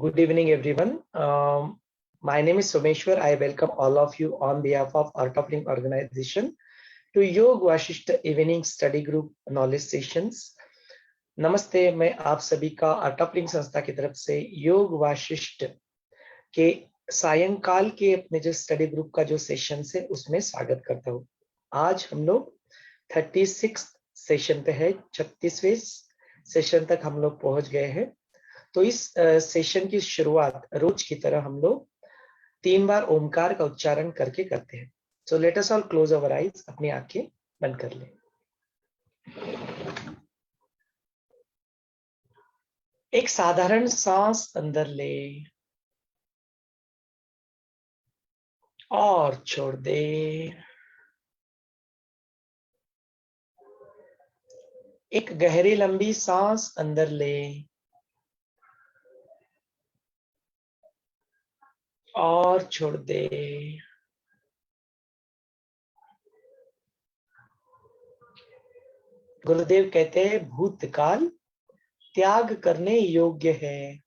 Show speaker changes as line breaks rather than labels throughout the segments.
Good evening, everyone. My name is Someshwar. I welcome all of you on behalf of Art of Living organization to Yog Vaashishtha Evening Study Group Knowledge Sessions. नमस्ते, मैं आप सभी का art of living संस्था की तरफ से योग वाशिष्ठ के सायंकाल के अपने जो स्टडी ग्रुप का जो सेशन है उसमें स्वागत करता हूँ। आज हम लोग 36 सेशन पे है, 36वें सेशन तक हम लोग पहुंच गए हैं। तो इस सेशन की शुरुआत रोज की तरह हम लोग 3 बार ओमकार का उच्चारण करके करते हैं। So let us all close अवर आईज, अपनी आंखें बंद कर लें। एक साधारण सांस अंदर ले और छोड़ दे। एक गहरी लंबी सांस अंदर ले और छोड़ दे। गुरुदेव कहते हैं भूतकाल त्याग करने योग्य है,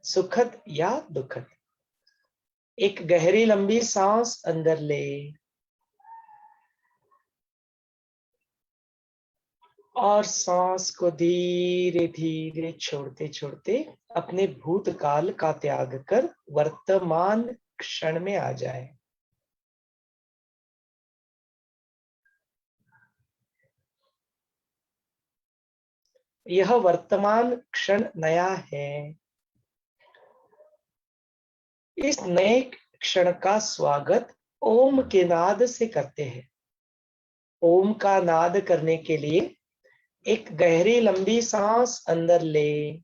सुखद या दुखद। एक गहरी लंबी सांस अंदर ले और सांस को धीरे धीरे छोड़ते छोड़ते अपने भूतकाल का त्याग कर वर्तमान क्षण में आ जाए। यह वर्तमान क्षण नया है। इस नए क्षण का स्वागत ओम के नाद से करते हैं। ओम का नाद करने के लिए एक गहरी लंबी सांस अंदर ले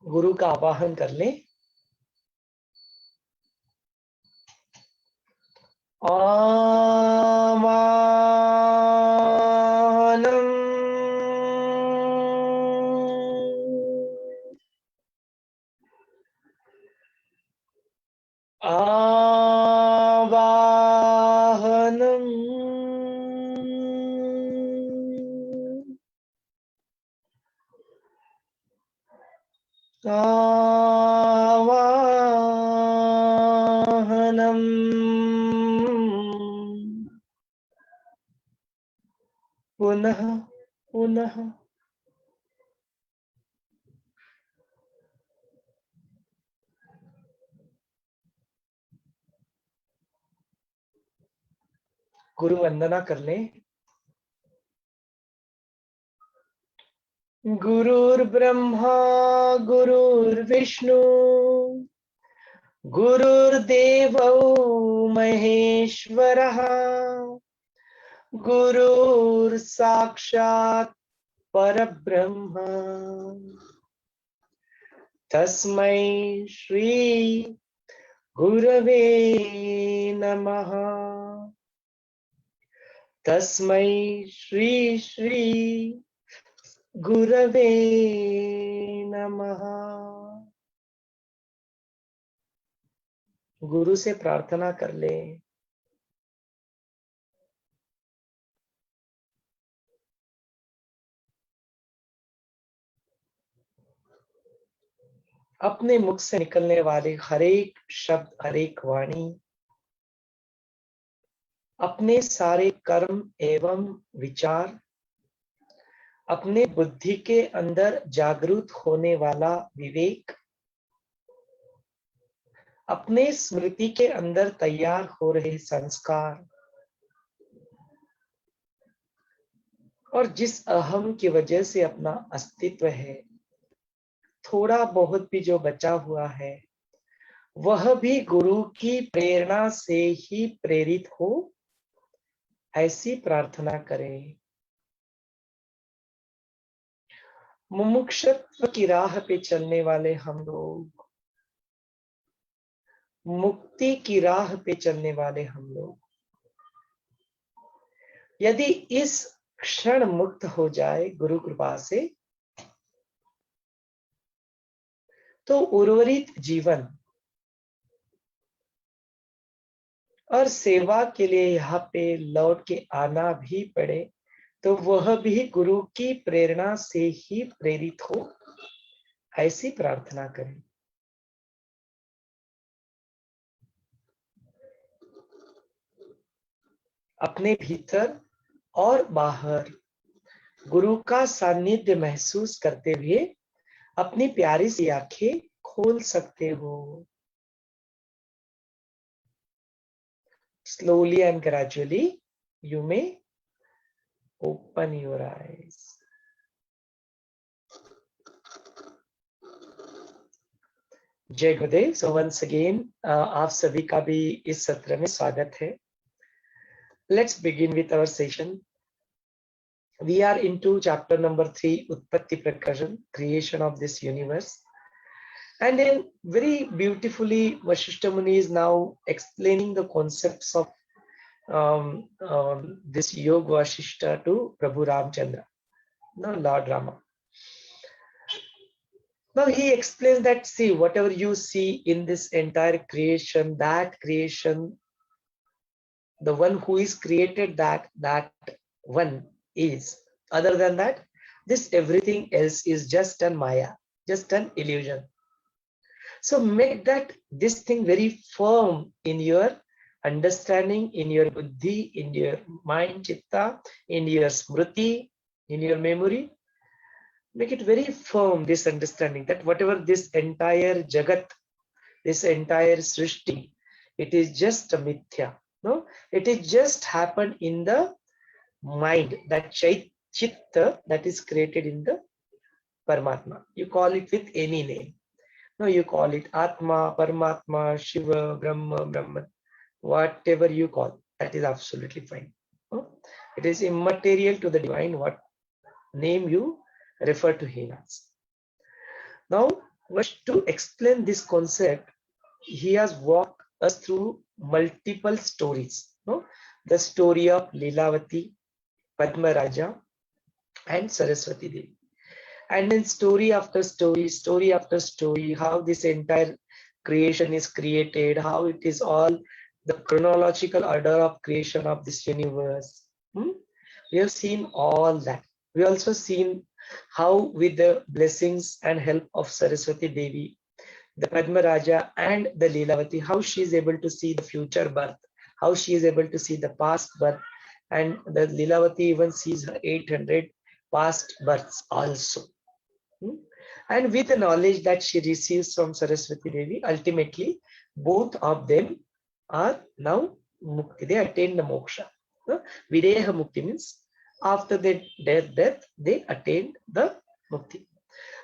गुरु का आवाहन कर ले। आवाहनम आवाहनम आवाहनम पुनः पुनः। गुरु वंदना कर ले। गुरुर्ब्रह्मा गुरुर्विष्णु गुरुर्देवो महेश्वरः गुरुर्साक्षात् परब्रह्म तस्मै श्री गुरवे नमः। तस्मै श्री श्री गुरवे नमः। गुरु से प्रार्थना कर ले। अपने मुख से निकलने वाले हर एक शब्द, हर एक वाणी अपने सारे कर्म एवं विचार, अपने बुद्धि के अंदर जागृत होने वाला विवेक, अपने स्मृति के अंदर तैयार हो रहे संस्कार, और जिस अहम की वजह से अपना अस्तित्व है, थोड़ा बहुत भी जो बचा हुआ है, वह भी गुरु की प्रेरणा से ही प्रेरित हो, ऐसी प्रार्थना करें। मुमुक्षुत्व की राह पे चलने वाले हम लोग, मुक्ति की राह पे चलने वाले हम लोग, यदि इस क्षण मुक्त हो जाए गुरु कृपा से, तो उर्वरित जीवन और सेवा के लिए यहाँ पे लौट के आना भी पड़े, तो वह भी गुरु की प्रेरणा से ही प्रेरित हो, ऐसी प्रार्थना करें। अपने भीतर और बाहर गुरु का सानिध्य महसूस करते हुए अपनी प्यारी सी आंखें खोल सकते हो। Slowly and gradually you may open your eyes. जय गुरुदेव। सो वंस अगेन आप सभी का भी इस सत्र में स्वागत है। Let's begin with our session. We are into chapter number 3, Utpatti Prakarana, creation of this universe. And then very beautifully, Vashishtha Muni is now explaining the concepts of this Yog Vaashishtha to Prabhu Ramchandra, no, Lord Rama. Now he explains that, see, whatever you see in this entire creation, that creation, the one who is created, that one is. Other than that, this everything else is just an Maya, just an illusion. So make that this thing very firm in your understanding, in your buddhi, in your mind, chitta, in your smriti, in your memory. Make it very firm, this understanding that whatever this entire jagat, this entire srishti, it is just a mithya. No, it is just happened in the mind, that chitta that is created in the Paramatma. You call it with any name. No, you call it Atma, Paramatma, Shiva, Brahma, Brahman, whatever you call, that is absolutely fine. No? It is immaterial to the divine what name you refer to him as. Now, to explain this concept, he has walked us through multiple stories. No? The story of Leelavati, Padmraja, and Saraswati Devi. And then story after story, story after story, how this entire creation is created, how it is all the chronological order of creation of this universe. We have seen all that. We also seen how with the blessings and help of Saraswati Devi, the Padmraja and the Leelavati, how she is able to see the future birth, how she is able to see the past birth, and the Leelavati even sees her 800 past births also. And with the knowledge that she receives from Saraswati Devi, ultimately both of them are now mukti. They attain the moksha. Videha mukti means after their death, they attained the mukti.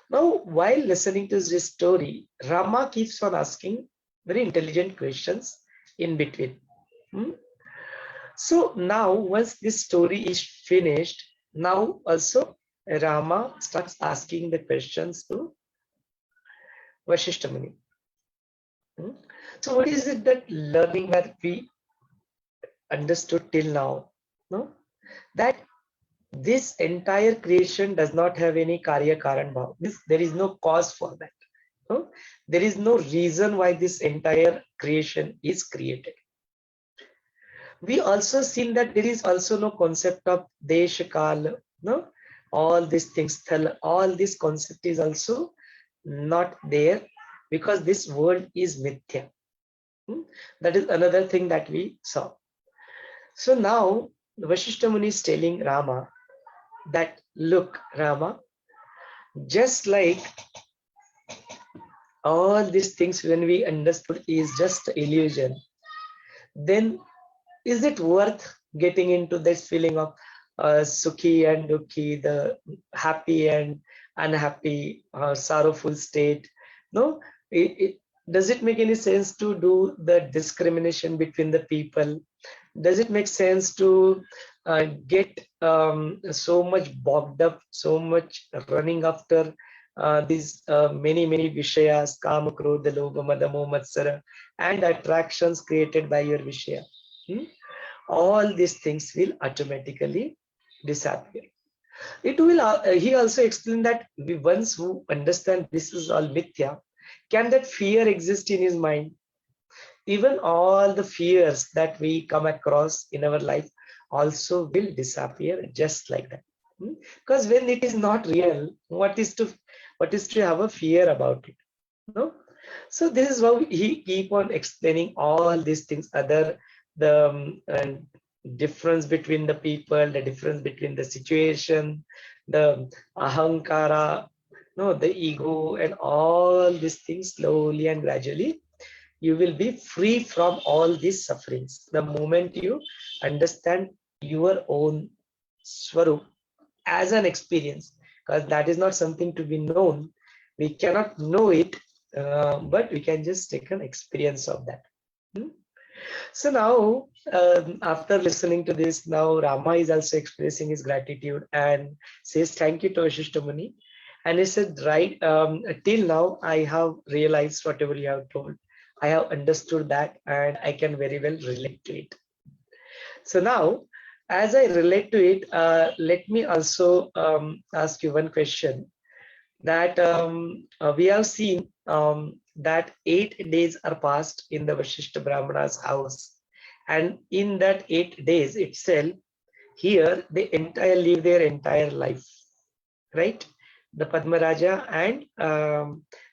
Now, while listening to this story, Rama keeps on asking very intelligent questions in between. So now, once this story is finished, now also Rama starts asking the questions to Vashishtha Muni. So what is it that learning that we understood till now? No? That this entire creation does not have any karya karan bhav. There is no cause for that. No? There is no reason why this entire creation is created. We also seen that there is also no concept of desha kala. No? All these things, all this concept is also not there, because this world is mithya. That is another thing that we saw. So now Vasishtha Muni is telling Rama that, look, Rama, just like all these things when we understood is just illusion, then is it worth getting into this feeling of sukhi and dukhi, the happy and unhappy, sorrowful state? No, does it make any sense to do the discrimination between the people? Does it make sense to get so much bogged up, so much running after these many vishayas, kama, krodha, lobha, mada, moha, matsara, and attractions created by your vishaya? Hmm? All these things will automatically disappear. It will. He also explained that we once who understand this is all mithya, can that fear exist in his mind? Even all the fears that we come across in our life also will disappear just like that. Because when it is not real, what is to have a fear about it? No. So this is how he keep on explaining all these things, other the difference between the people, the difference between the situation, the ahankara, no, the ego, and all these things. Slowly and gradually you will be free from all these sufferings the moment you understand your own swarup as an experience, because that is not something to be known. We cannot know it, but we can just take an experience of that. So now, after listening to this, now Rama is also expressing his gratitude and says thank you to Vasishtha Muni. And he said, right, till now I have realized whatever you have told. I have understood that and I can very well relate to it. So now, as I relate to it, let me also ask you one question, that we have seen that 8 days are passed in the Vasishtha Brahmana's house. And in that 8 days itself, here they live their entire life, right? The Padmraja and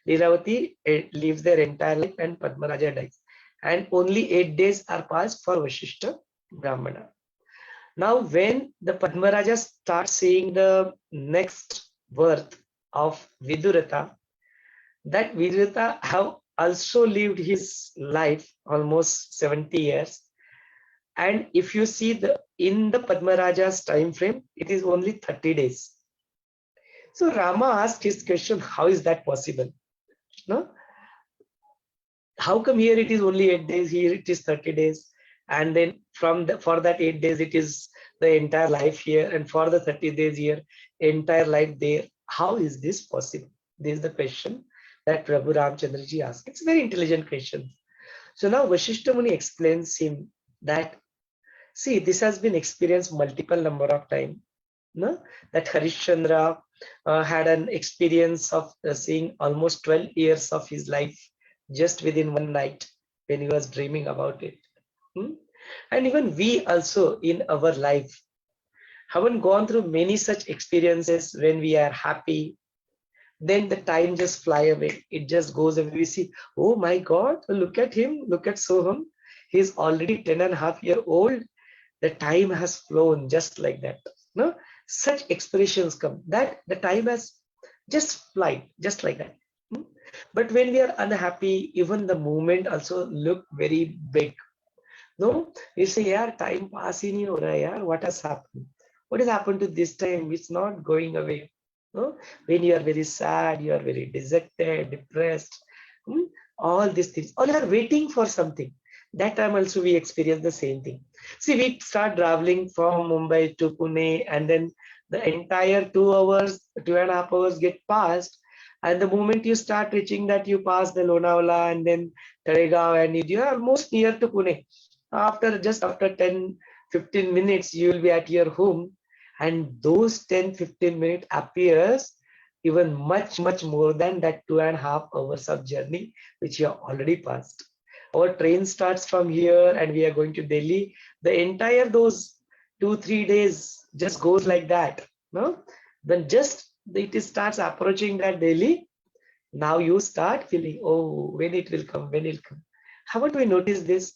Leelavati lives their entire life and Padmraja dies. And only 8 days are passed for Vasishtha Brahmana. Now, when the Padmaraja starts seeing the next birth of Vidurata, that Vidurata have also lived his life almost 70 years. And if you see in the Padmaraja's time frame, it is only 30 days. So Rama asked his question, how is that possible? No? How come here it is only 8 days, here it is 30 days? And then for that 8 days, it is the entire life here, and for the 30 days here, entire life there. How is this possible? This is the question that Prabhu Ramchandra ji asked. It's a very intelligent question. So now Vasishtha Muni explains him that, see, this has been experienced multiple number of times. No? That Harishchandra had an experience of seeing almost 12 years of his life just within one night when he was dreaming about it. And even we also in our life haven't gone through many such experiences when we are happy, then the time just fly away. It just goes away. We see, oh my God, look at him, look at Soham. He's already 10.5 years old. The time has flown just like that. No, such expressions come that the time has just flight, just like that. But when we are unhappy, even the moment also look very big. No, you say, yeah, time passing, what has happened? What has happened to this time? It's not going away. No? When you are very sad, you are very dejected, depressed, all these things, all are waiting for something. That time also we experience the same thing. See, we start traveling from Mumbai to Pune, and then the entire 2 hours, 2.5 hours get passed. And the moment you start reaching that, you pass the Lonavala and then Talegaon, and you are almost near to Pune. After 10-15 minutes, you will be at your home, and those 10-15 minutes appears even much more than that 2.5 hours of journey which you have already passed. Our train starts from here and we are going to Delhi. The entire those 2-3 days just goes like that. No, then just it starts approaching that Delhi. Now you start feeling, oh, when it will come, when it will come. Haven't we noticed this?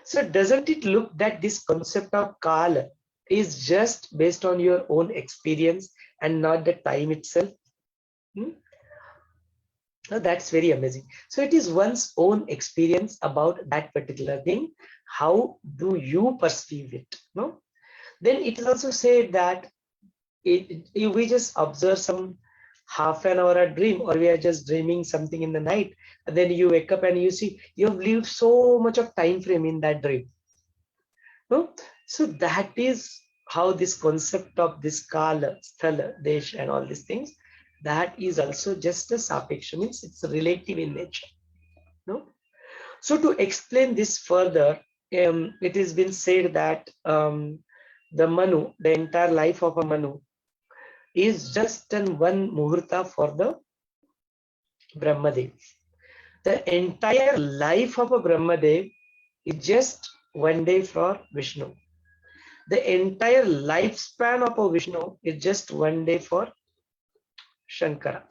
So doesn't it look that this concept of kala is just based on your own experience and not the time itself? Now that's very amazing. So it is one's own experience about that particular thing. How do you perceive it? No? Then it is also said that if we just observe some half an hour a dream, or we are just dreaming something in the night, and then you wake up and you see you have lived so much of time frame in that dream. No? So that is how this concept of this kala, sthala, desh, and all these things, that is also just a sapeksha, means it's relative in nature. No? So to explain this further, it has been said that the Manu, the entire life of a Manu, is just an one muhurta for the Brahmadev. The entire life of a Brahmadev is just one day for Vishnu. The entire lifespan of a Vishnu is just one day for Shankara.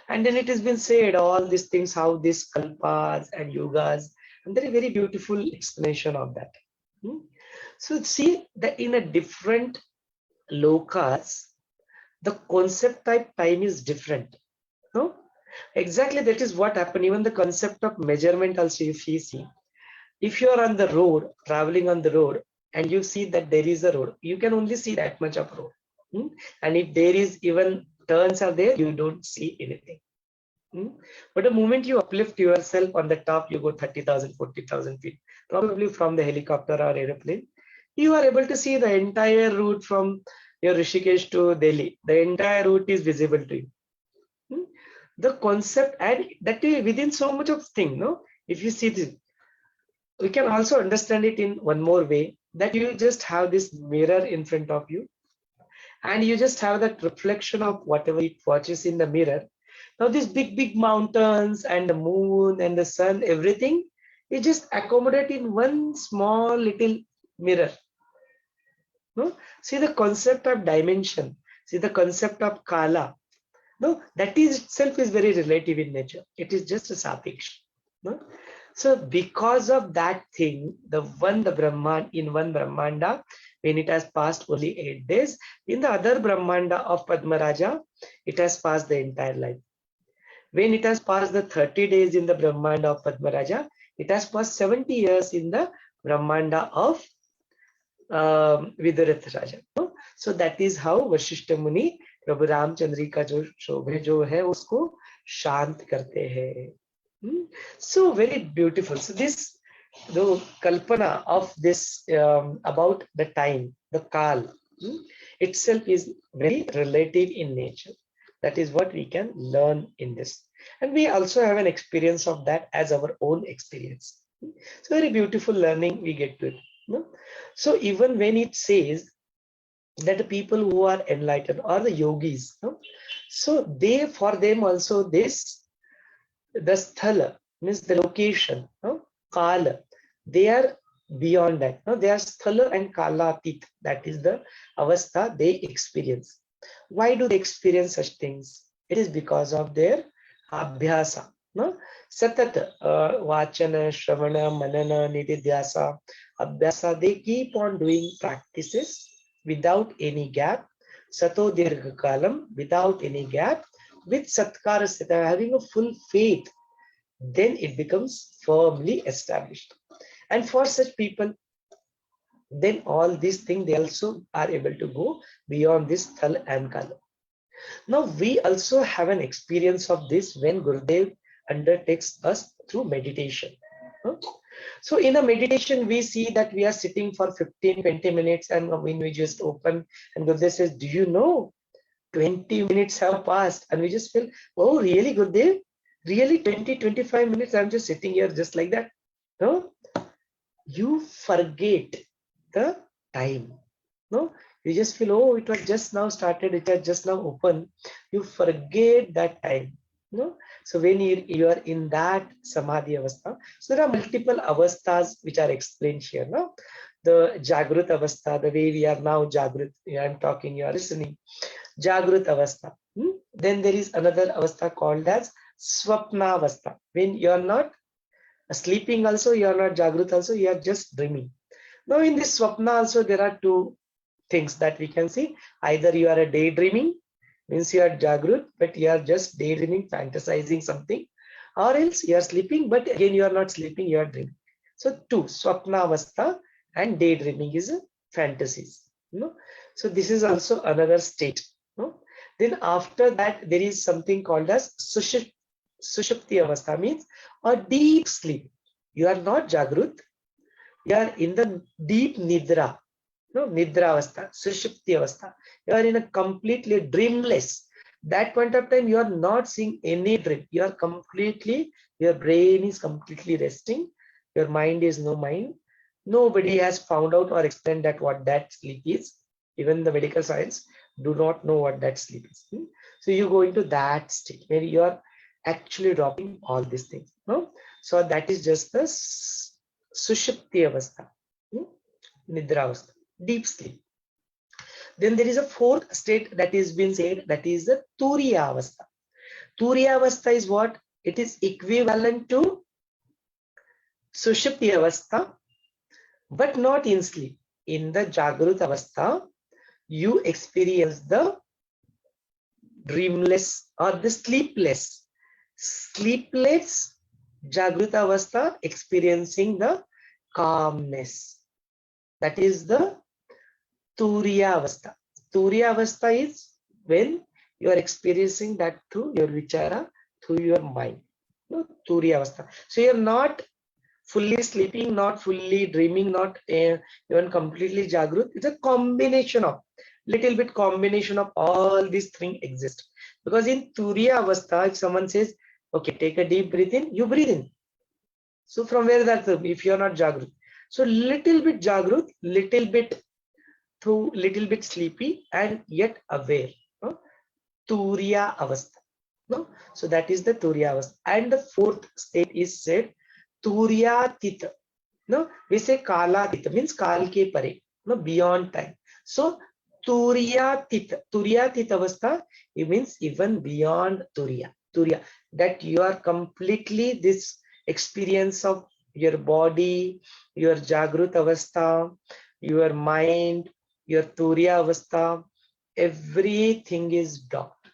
And then it has been said all these things, how these kalpas and yogas, and there is a very beautiful explanation of that. So see that in a different lokas, the concept type time is different. No? Exactly, that is what happened. Even the concept of measurement also, if you see, if you are on the road, traveling on the road, and you see that there is a road, you can only see that much of road. And if there is even turns are there, you don't see anything. But the moment you uplift yourself on the top, you go 30,000, 40,000 feet, probably from the helicopter or aeroplane, you are able to see the entire route from your Rishikesh to Delhi. The entire route is visible to you. The concept, and that is within so much of thing, no? If you see this, we can also understand it in one more way, that you just have this mirror in front of you, and you just have that reflection of whatever it watches in the mirror. Now these big mountains and the moon and the sun, everything is just accommodated in one small little mirror. No? See the concept of dimension, see the concept of kala. No, that is itself is very relative in nature. It is just a sapeksha. No? So because of that thing, the Brahman in one Brahmanda, when it has passed only 8 days, in the other Brahmanda of Padmraja, it has passed the entire life. When it has passed the 30 days in the Brahmanda of Padmraja, it has passed 70 years in the Brahmanda of Vidarat Raja. No? So that is how Vashishtha Muni प्रभु रामचंद्र का जो शोभे जो है उसको शांत करते हैं. So very beautiful. So this the kalpana of this about the time, the kal itself is very relative in nature. That is what we can learn in this, and we also have an experience of that as our own experience. So very beautiful learning we get to it. No? So even when it says that the people who are enlightened or the yogis, no? So they, for them also this, the sthala means the location, no? Kala, they are beyond that. No? They are sthala and kalatit. That is the avastha they experience. Why do they experience such things? It is because of their abhyasa. No? Satat vachana, shravana, manana, nididhyasa, abhyasa, they keep on doing practices without any gap, sato dirghakalam, without any gap, with satkara sthita, having a full faith, then it becomes firmly established. And for such people, then all these things, they also are able to go beyond this thal and kala. Now we also have an experience of this when Gurudev undertakes us through meditation. So in a meditation, we see that we are sitting for 15-20 minutes, and when we just open and Gurudev says, do you know 20 minutes have passed? And we just feel, oh really Gurudev? Really 20-25 minutes I'm just sitting here just like that? No? You forget the time. No? You just feel, oh, it was just now started, it was just now open. You forget that time. No? So when you are in that samadhi avastha, so there are multiple avasthas which are explained here. No? The jagrut avastha, the way we are now jagrut, I'm talking, you are listening. Jagrut avastha. Then there is another avastha called as swapna avastha, when you are not Sleeping also, you are not Jagrut also, you are just dreaming. Now in this Swapna also, there are two things that we can see. Either you are a daydreaming, means you are Jagrut, but you are just daydreaming, fantasizing something, or else you are sleeping, but again you are not sleeping, you are dreaming. So two, Swapna Avastha and daydreaming is a fantasies. So this is also another state. Then after that, there is something called as Sushupti Avastha, means a deep sleep. You are not Jagrut, you are in the deep Nidra. Nidra Avastha, Sushupti Avastha. You are in a completely dreamless. That point of time, you are not seeing any dream. You are completely, your brain is completely resting. Your mind is no mind. Nobody has found out or explained that what that sleep is. Even the medical science do not know what that sleep is. So you go into that state where you are actually dropping all these things. So that is just the Sushupti Avastha, Nidra Avastha, deep sleep. Then there is a fourth state that is been said, that is the Turiya Avastha. Turiya Avastha is what? It is equivalent to Sushupti Avastha, but not in sleep. In the Jagrut Avastha, you experience the dreamless or the sleepless Jagrut Avastha, experiencing the calmness. That is the Turiya Avastha. Turiya Avastha is when you are experiencing that through your vichara, through your mind. Turiya Avastha. So you are not fully sleeping, not fully dreaming, not even completely Jagrut. It's a combination of, little bit combination of all these things exist. Because in Turiya Avastha, if someone says, okay, take a deep breath in, you breathe in. So from where that, if you are not Jagrut. So little bit Jagrut, little bit through, little bit sleepy and yet aware. Turiya Avastha. So that is the Turiya Avastha. And the fourth state is said Turiya Tita. We say Kala Tita, means Kal ke pare, beyond time. So Turiya Tita Avastha, it means even beyond Turiya, that you are completely this experience of your body, your Jagrut Avastha, your mind, your Turiya Avastha, everything is dropped.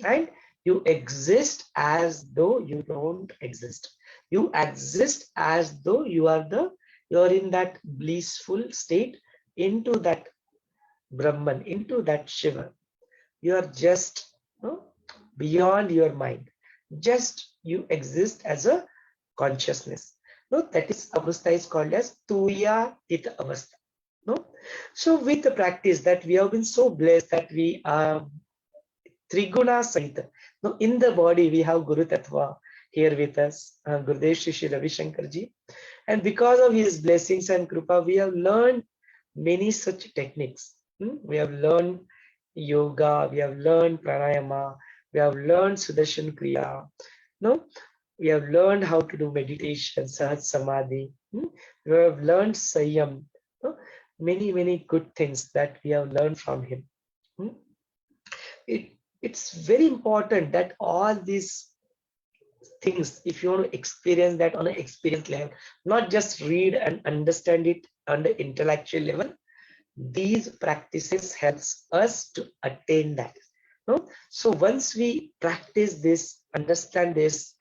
And you exist as though you don't exist. You exist as though you are in that blissful state, into that Brahman, into that Shiva. You are just beyond your mind. Just you exist as a consciousness. That is Avastha is called as Tuya Tita Avastha. So with the practice that we have been so blessed that we are Triguna Sahita. Now, in the body, we have Guru Tattva here with us, Gurudev Shri Ravi Shankarji. And because of his blessings and Krupa, we have learned many such techniques. We have learned yoga, we have learned pranayama, we have learned Sudarshan Kriya. We have learned how to do meditation, Sahaj Samadhi. We have learned Sanyam. Many good things that we have learned from him. It's very important that all these things, if you want to experience that on an experience level, not just read and understand it on the intellectual level, these practices helps us to attain that. So once we practice this, understand this,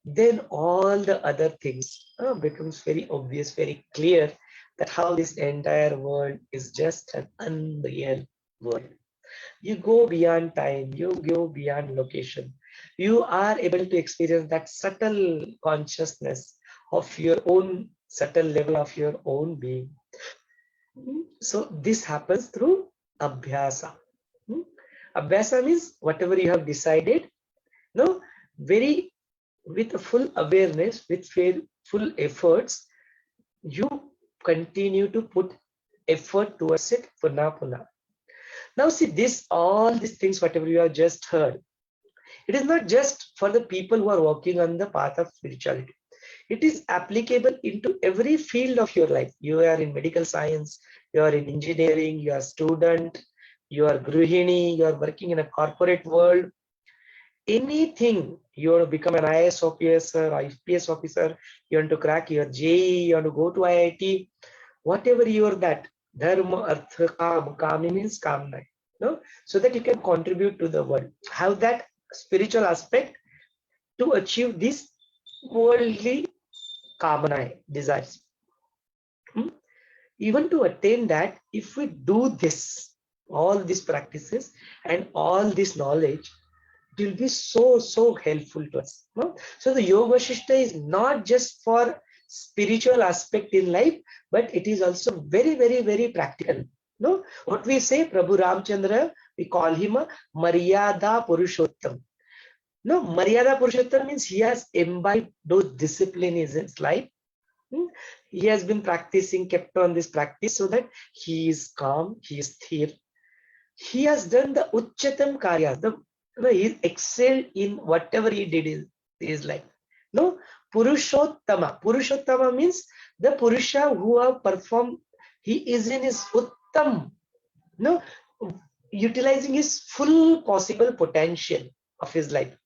then all the other things becomes very obvious, very clear, that how this entire world is just an unreal world. You go beyond time, you go beyond location. You are able to experience that subtle consciousness of your own subtle level of your own being. So this happens through abhyasa. Abhyasa means whatever you have decided, very with a full awareness, with full efforts, you continue to put effort towards it, puna. Now see this, all these things, whatever you have just heard, it is not just for the people who are walking on the path of spirituality. It is applicable into every field of your life. You are in medical science, you are in engineering, you are a student, you are Gruhini, you are working in a corporate world. anything, you want to become an IAS officer, IPS officer, you want to crack your JEE, you want to go to IIT, whatever you are that, dharma, artha, kam, kami means kamna, no? So that you can contribute to the world, have that spiritual aspect to achieve this worldly kamana, desires. Even to attain that, if we do this, all these practices and all this knowledge, it will be so helpful to us, no? So the Yoga Vaashishtha is not just for spiritual aspect in life, but it is also very practical, no? What we say, Prabhu Ramchandra, we call him a Maryada Purushottam. No, Maryada Purushottam means he has imbibed those disciplines in his life. He has been practicing, kept on this practice, so that he is calm, he is sthir. He has done the Uchatam Karya. He excelled in whatever he did in his life. No, Purushottama. Purushottama means the Purusha who have performed, he is in his Uttam, no, utilizing his full possible potential of his life.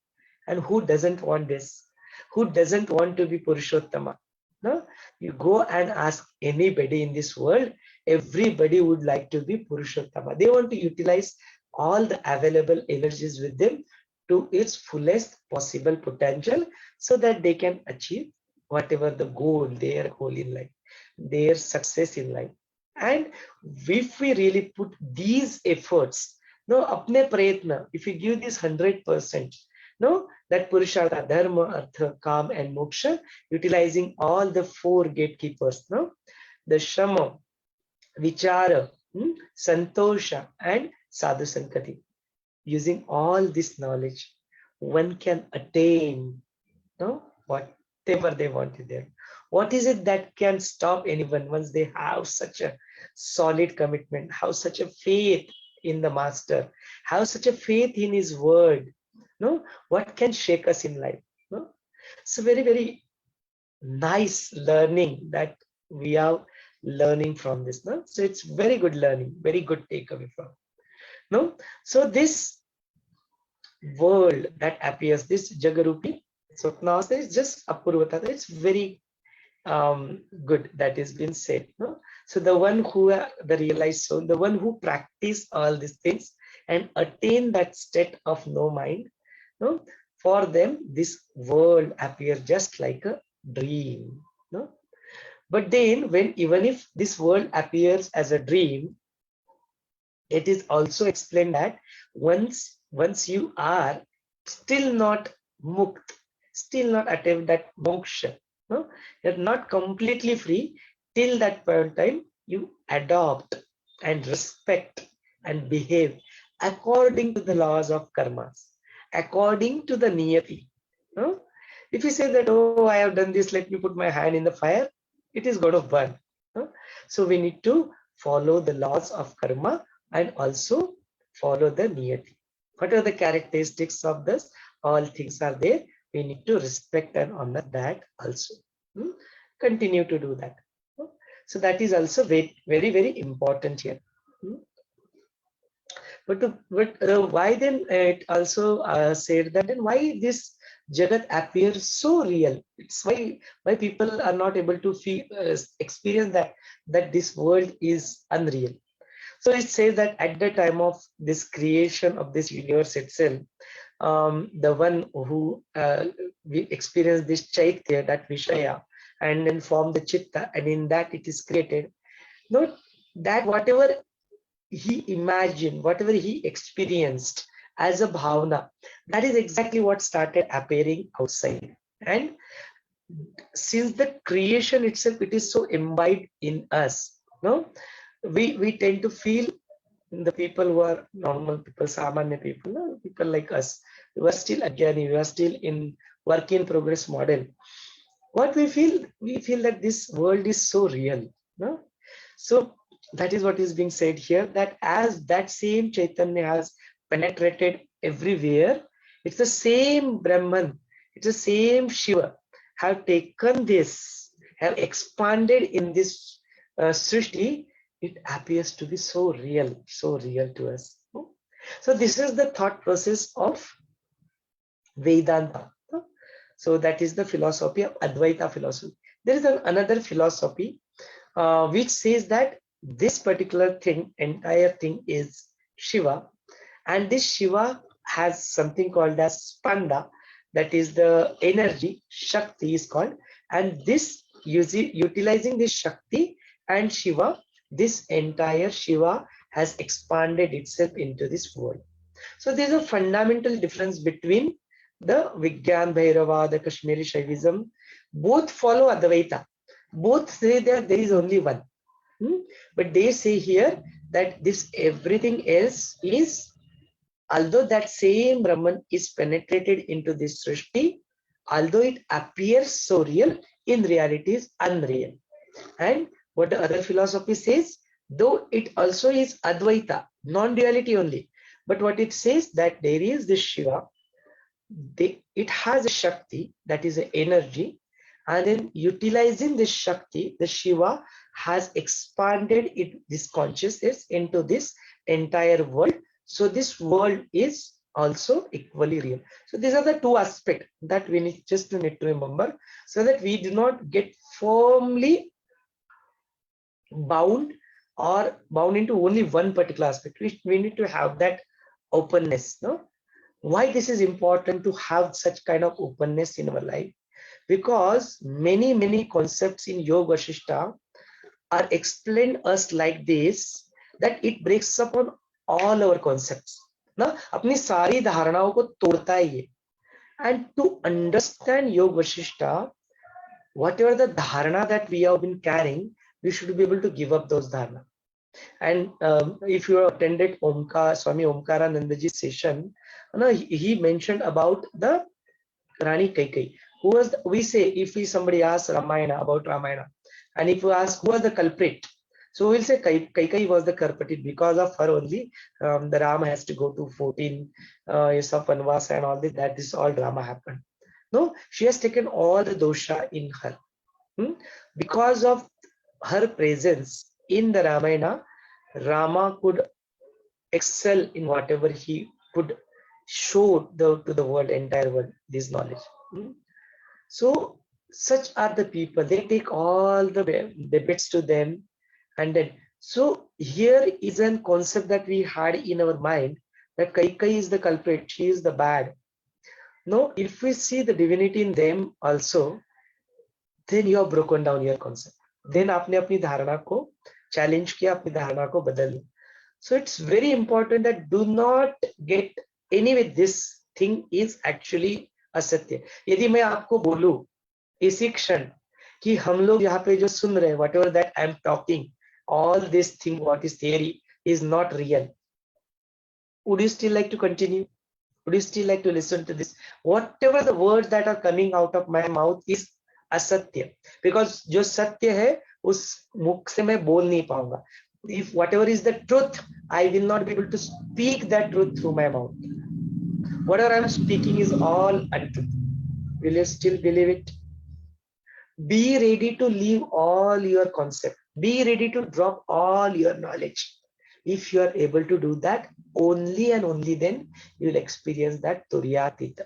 And who doesn't want this? Who doesn't want to be Purushottama? No, you go and ask anybody in this world, everybody would like to be Purushottama. They want to utilize all the available energies with them to its fullest possible potential, so that they can achieve whatever the goal, their goal in life, their success in life. And if we really put these efforts, no, apne prayatna, if you give this 100%, no, that Purushartha, Dharma, Artha, Kam and Moksha, utilizing all the four gatekeepers, no, the Shama, Vichara, Santosha and Sadhu Sankati. Using all this knowledge, one can attain, no, whatever they want in there. What is it that can stop anyone once they have such a solid commitment, have such a faith in the Master, have such a faith in his word? No, what can shake us in life? No? So very nice learning that we are learning from this. No? So it's very good learning, very good takeaway from. No? So this world that appears, this Jagarupi Swapnavastha, is just Apurvata. It's very good that is been said. No? So the one who, the realized soul, the one who practice all these things and attain that state of no mind, no, for them this world appears just like a dream. No? But then even if this world appears as a dream, it is also explained that once you are still not mukt, still not attained that moksha, no, you're not completely free, till that point in time you adopt and respect and behave according to the laws of karmas, according to the niyati. No? If you say that, oh, I have done this, let me put my hand in the fire, it is going to burn. No? So we need to follow the laws of karma and also follow the niyati. What are the characteristics of this? All things are there. We need to respect and honor that also. Continue to do that. So that is also very important here. But why then it also said that, then why this Jagat appears so real? It's why people are not able to feel experience that this world is unreal. So it says that at the time of this creation of this universe itself, the one who we experience this chaitya, that Vishaya, and then form the chitta, and in that it is created. Note that whatever he imagined, whatever he experienced as a bhavana, that is exactly what started appearing outside. And since the creation itself, it is so imbibed in us, no, we tend to feel, the people who are normal people, samanya people, no, people like us, who are still ajnani, we are still in work in progress model. What we feel that this world is so real, no? So that is what is being said here, that as that same Chaitanya has penetrated everywhere, it's the same Brahman, it's the same Shiva have taken this, have expanded in this Srishti. It appears to be so real to us. So this is the thought process of Vedanta. So that is the philosophy of Advaita philosophy. There is another philosophy which says that this particular thing, entire thing is Shiva, and this Shiva has something called as Spanda, that is the energy, Shakti is called, and this utilizing this Shakti and Shiva, this entire Shiva has expanded itself into this world. So there's a fundamental difference between the Vigyan Bhairava, the Kashmiri Shaivism. Both follow Advaita. Both say that there is only one. But they say here that this everything else is, although that same Brahman is penetrated into this Srishti, although it appears so real, in reality is unreal. And what the other philosophy says, though it also is Advaita, non-duality only, but what it says that there is this Shiva, it has a Shakti, that is an energy, and then utilizing this Shakti, the Shiva has expanded this consciousness into this entire world. So this world is also equally real. So these are the two aspects that we need to remember, so that we do not get firmly bound into only one particular aspect. We need to have that openness. No? Why this is important to have such kind of openness in our life? Because many concepts in Yog Vaashishtha are explained us like this, that it breaks up on all our concepts. ना अपनी सारी धारणाओं को तोड़ता है ये. And to understand Yog Vaashishtha, whatever the dharana that we have been carrying, we should be able to give up those dharana. And if you attended Swami Omkaranandaji's session, he mentioned about the Rani Kaikai, who was we say, if somebody asks Ramayana about Ramayana, and if you ask who was the culprit, so we'll say Kaikai was the culprit. Because of her only the Rama has to go to 14 years of Vanvas and all this. That is all drama happened. No, she has taken all the dosha in her. Because of her presence in the Ramayana, Rama could excel in whatever he could show to the world, entire world, this knowledge. So such are the people. They take all the bits to them, and then so here is a concept that we had in our mind, that Kaikai is the culprit, she is the bad. No, if we see the divinity in them also, then you have broken down your concept. Then आपने अपनी धारणा को challenge किया, अपनी धारणा को बदल दिया. So it's very important that do not get anyway, this thing is actually असत्य. यदि मैं आपको बोलूं इसी क्षण कि हम लोग यहाँ पे जो सुन रहे हैं, whatever that I am talking, all this thing what is theory is not real, would you still like to continue? Would you still like to listen to this? Whatever the words that are coming out of my mouth is असत्य, because जो सत्य है उस मुख से मैं बोल नहीं पाऊंगा. If whatever is the truth, I will not be able to speak that truth through my mouth. Whatever I am speaking is all untruth. Will you still believe it? Be ready to leave all your concept. Be ready to drop all your knowledge. If you are able to do that, only and only then you will experience that Turyatita.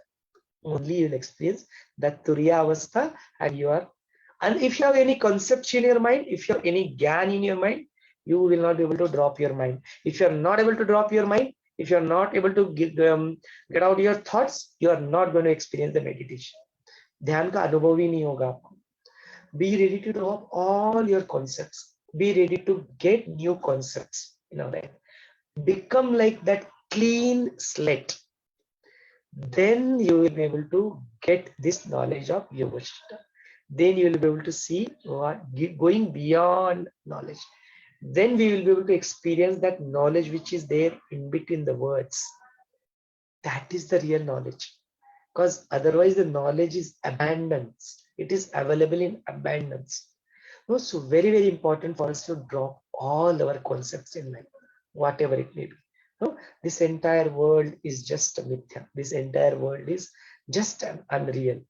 Only you will experience that Turya Avastha, and if you have any concepts in your mind, if you have any Gyan in your mind, you will not be able to drop your mind. If you are not able to drop your mind, if you are not able to get out your thoughts, you are not going to experience the meditation. ध्यान का अनुभव ही नहीं होगा आपको. Be ready to drop all your concepts. Be ready to get new concepts in our life. Become like that clean slate. Then you will be able to get this knowledge of Yoga Vaashishtha. Then you will be able to see going beyond knowledge. Then we will be able to experience that knowledge which is there in between the words. That is the real knowledge. Because otherwise the knowledge is abundance. It is available in abundance. So very important for us to drop all our concepts in life, whatever it may be. No, this entire world is just a mithya. This entire world is just an unreal.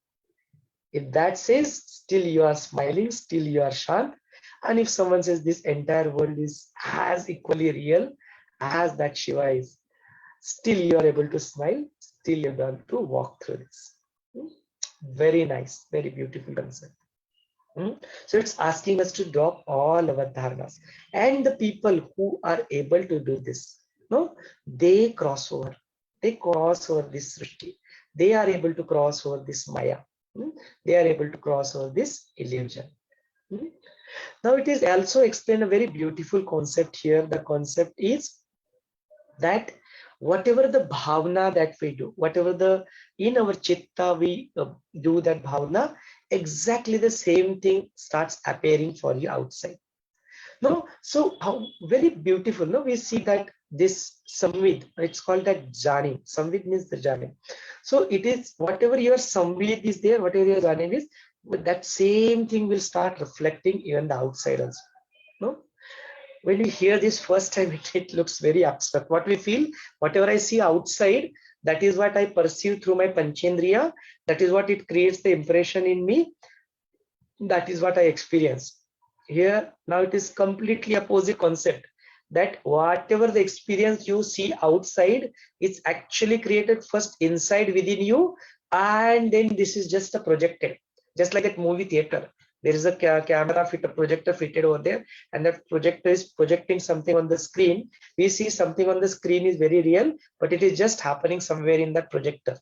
If that says still you are smiling, still you are shant, and if someone says this entire world is as equally real as that Shiva is, still you are able to smile, still you're going to walk through this. Very nice, very beautiful concept. So it's asking us to drop all our dharmas. And the people who are able to do this, no, they cross over. They cross over this srishti. They are able to cross over this maya. They are able to cross over this illusion. Now it is also explained a very beautiful concept here. The concept is that whatever the bhavna that we do, whatever the in our chitta we do that bhavna, exactly the same thing starts appearing for you outside. No, so how very beautiful. No, we see that this samvid, it's called that jani. Samvid means the jani. So it is whatever your samvid is there, whatever your jani is, that same thing will start reflecting even the outside also. No. When we hear this first time, it looks very abstract. What we feel, whatever I see outside, that is what I perceive through my panchendriya. That is what it creates the impression in me. That is what I experience. Here, now it is completely opposite concept. That whatever the experience you see outside, it's actually created first inside within you, and then this is just a projected. Just like that movie theater. There is a camera fit, a projector fitted over there, and that projector is projecting something on the screen. We see something on the screen is very real, but it is just happening somewhere in that projector.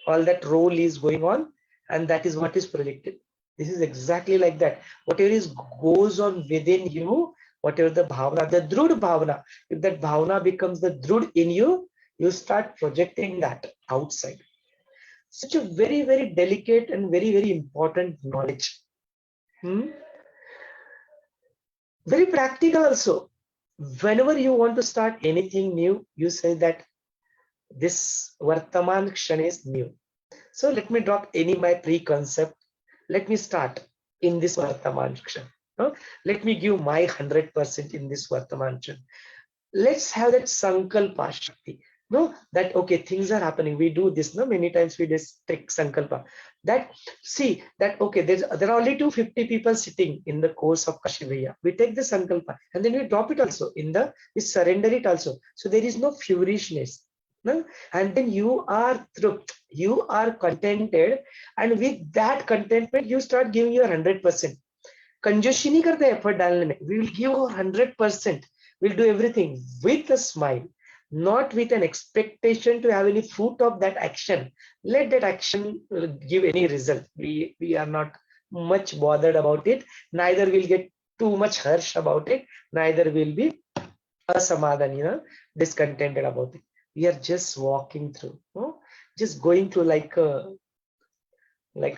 All that role is going on, and that is what is projected. This is exactly like that. Whatever is goes on within you, whatever the bhavana, the drud bhavana, if that bhavana becomes the drud in you, you start projecting that outside. Such a very, very delicate and very, very important knowledge. Very practical also. Whenever you want to start anything new, you say that this Vartaman Kshan is new. So let me drop any my pre-concept. Let me start in this Vartaman Kshan. Let me give my 100% in this Vartaman Kshan. Let's have that Sankalpa Shakti. No, that okay, things are happening. We do this. No, many times we just take Sankalpa. That see that okay, there are only 250 people sitting in the course of Kashivriya. We take the Sankalpa and then we drop it also we surrender it also. So there is no foolishness. No? And then you are truth, you are contented, and with that contentment, you start giving your 100%. Conjunction नहीं करते effort डालने में. We will give our 100%. We'll do everything with a smile, not with an expectation to have any fruit of that action. Let that action give any result. We are not much bothered about it. Neither will get too much harsh about it. Neither will be asamadhan, discontented about it. We are just walking through, just going through like a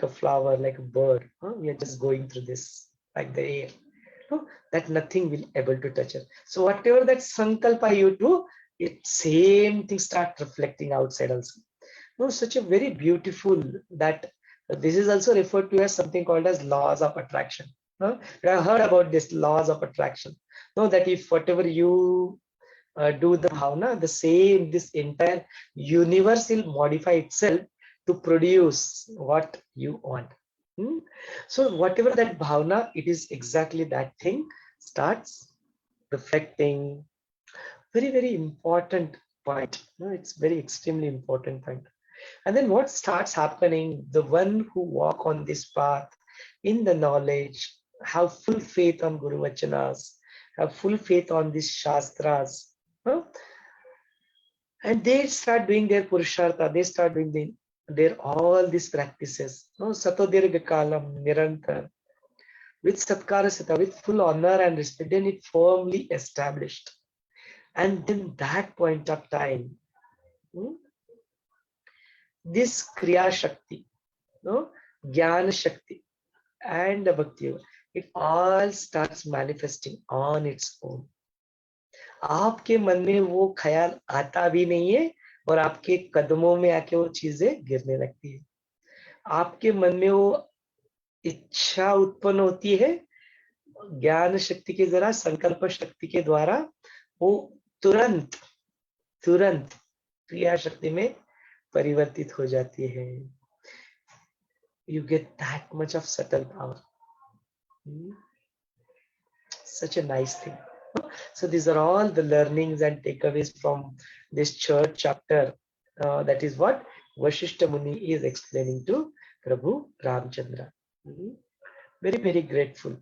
flower, like a bird. We are just going through this, like the air. That nothing will able to touch us. So whatever that sankalpa you do, it same thing start reflecting outside also. Such a very beautiful that this is also referred to as something called as laws of attraction. I heard about this laws of attraction. That if whatever you do the bhavana, the same this entire universe will modify itself to produce what you want. So whatever that bhavana, it is exactly that thing starts reflecting. Very, very important point. It's very extremely important point. And then what starts happening, the one who walk on this path in the knowledge, have full faith on Guru Vachanas, have full faith on these Shastras, and they start doing their Purushartha, they start doing their all these practices. Satodirga Kalam, Nirantar, with Satkara Sita, with full honor and respect, then it firmly established. And then that point of time, this Kriya Shakti, Jnana Shakti, and the Bhakti, it all starts manifesting on its own. आपके मन में वो ख्याल आता भी नहीं है और आपके कदमों में आके वो चीजें गिरने लगती है. आपके मन में वो इच्छा उत्पन्न होती है, ज्ञान शक्ति के द्वारा, संकल्प शक्ति के द्वारा वो तुरंत क्रिया शक्ति में परिवर्तित हो जाती है. You get that much of subtle power. Such a nice thing. So these are all the learnings and takeaways from this church chapter that is what Vashishtha Muni is explaining to Prabhu Ramchandra. Very, very grateful.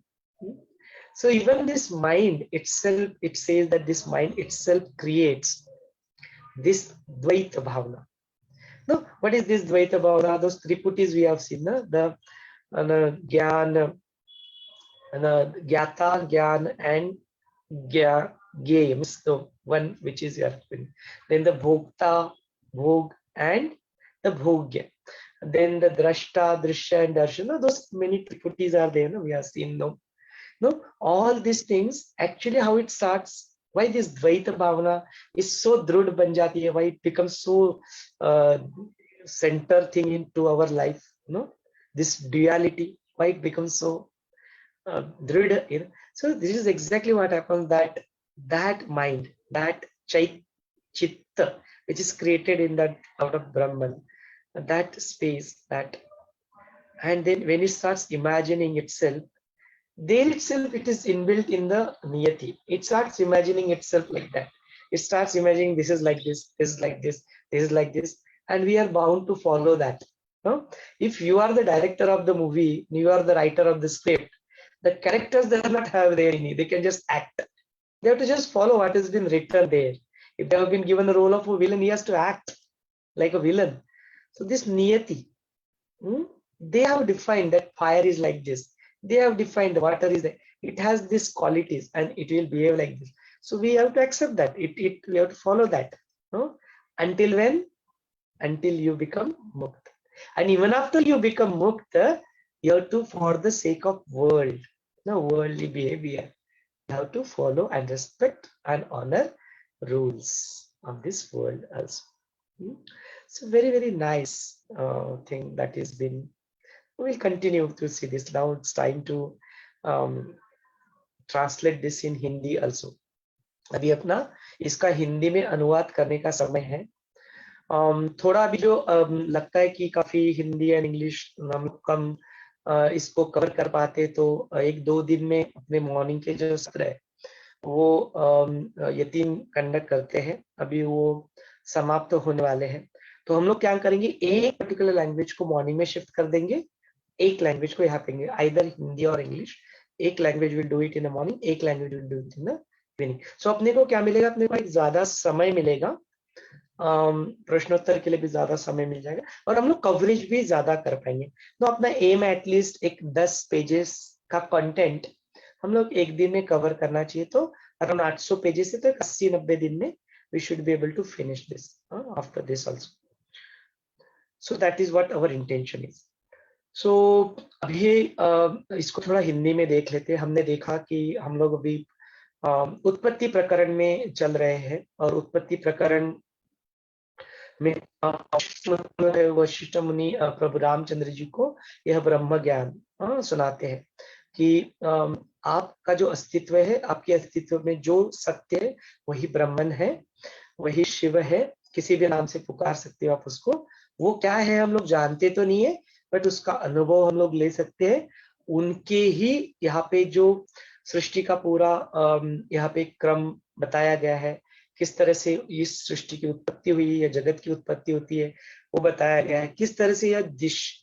So even this mind itself, it says that this mind itself creates this Dvaita Bhavana. No, what is this Dvaita Bhavana? Those Triputis we have seen, no? The Gyan, Gyata, Gyan, and games, the one which is your husband. Then the Bhokta, Bhog, and the Bhogya. Then the Drashta, Drishya, and Darshana. Those many triputis are there. No? We have seen. No, all these things. Actually, how it starts? Why this Dvaita Bhavana is so drud ban jati hai? Why it becomes so center thing into our life? No, this duality. Why it becomes so drud? You know? So this is exactly what happens. That mind, that chitta, which is created in that out of Brahman, that space, and then when it starts imagining itself, there itself it is inbuilt in the niyati. It starts imagining itself like that. It starts imagining this is like this is like this is like this, and we are bound to follow that. No? If you are the director of the movie, you are the writer of the script, the characters does not have their need. They can just act. They have to just follow what has been written there. If they have been given the role of a villain, he has to act like a villain. So this niyati, they have defined that fire is like this. They have defined the water is like, it has these qualities and it will behave like this. So we have to accept that. We have to follow that. No? Until when? Until you become mukta. And even after you become mukta, you have to, for the sake of world, no worldly behavior, you have to follow and respect and honor rules of this world also. So very, very nice thing that has been. We'll continue to see this. Now it's time to translate this in Hindi also. अभी अपना इसका हिंदी में अनुवाद करने का समय है. थोड़ा अभी जो लगता है कि काफी हिंदी एंड इंग्लिश हम लोग कम इसको कवर कर पाते, तो 1-2 दिन में अपने मॉर्निंग के जो सत्र है वो यतीम कंडक्ट करते हैं. अभी वो समाप्त होने वाले हैं. तो हम लोग क्या करेंगे, एक पर्टिकुलर लैंग्वेज को मॉर्निंग में शिफ्ट कर देंगे, एक लैंग्वेज को यहाँ पेंगे, आइदर हिंदी और इंग्लिश. एक language will do it in the morning, एक language will do it in the evening. So अपने को क्या मिलेगा, अपने को एक ज्यादा समय मिलेगा, प्रश्नोत्तर के लिए भी ज्यादा समय मिल जाएगा और हम लोग कवरेज भी ज्यादा कर पाएंगे. तो अपना एम एटलीस्ट एक 10 पेजेस का कंटेंट हम लोग एक दिन में कवर करना चाहिए. तो अराउंड 800 पेजेस है, तो 80-90 दिन में we should be able to finish this after this also. So that is what our intention is. So अभी इसको थोड़ा हिंदी में देख लेते हैं. हमने देखा कि हम लोग अभी उत्पत्ति प्रकरण में चल रहे हैं और उत्पत्ति प्रकरण में वशिष्ठ मुनि प्रभु रामचंद्र जी को यह ब्रह्म ज्ञान सुनाते हैं कि आपका जो अस्तित्व है, आपके अस्तित्व में जो सत्य है वही ब्रह्मन है, वही शिव है. किसी भी नाम से पुकार सकते हो आप उसको. वो क्या है हम लोग जानते तो नहीं है, बट उसका अनुभव हम लोग ले सकते हैं. उनके ही यहाँ पे जो सृष्टि का पूरा यहाँ पे क्रम बताया गया है, किस तरह से इस सृष्टि की उत्पत्ति हुई या जगत की उत्पत्ति होती है वो बताया गया है. किस तरह से यह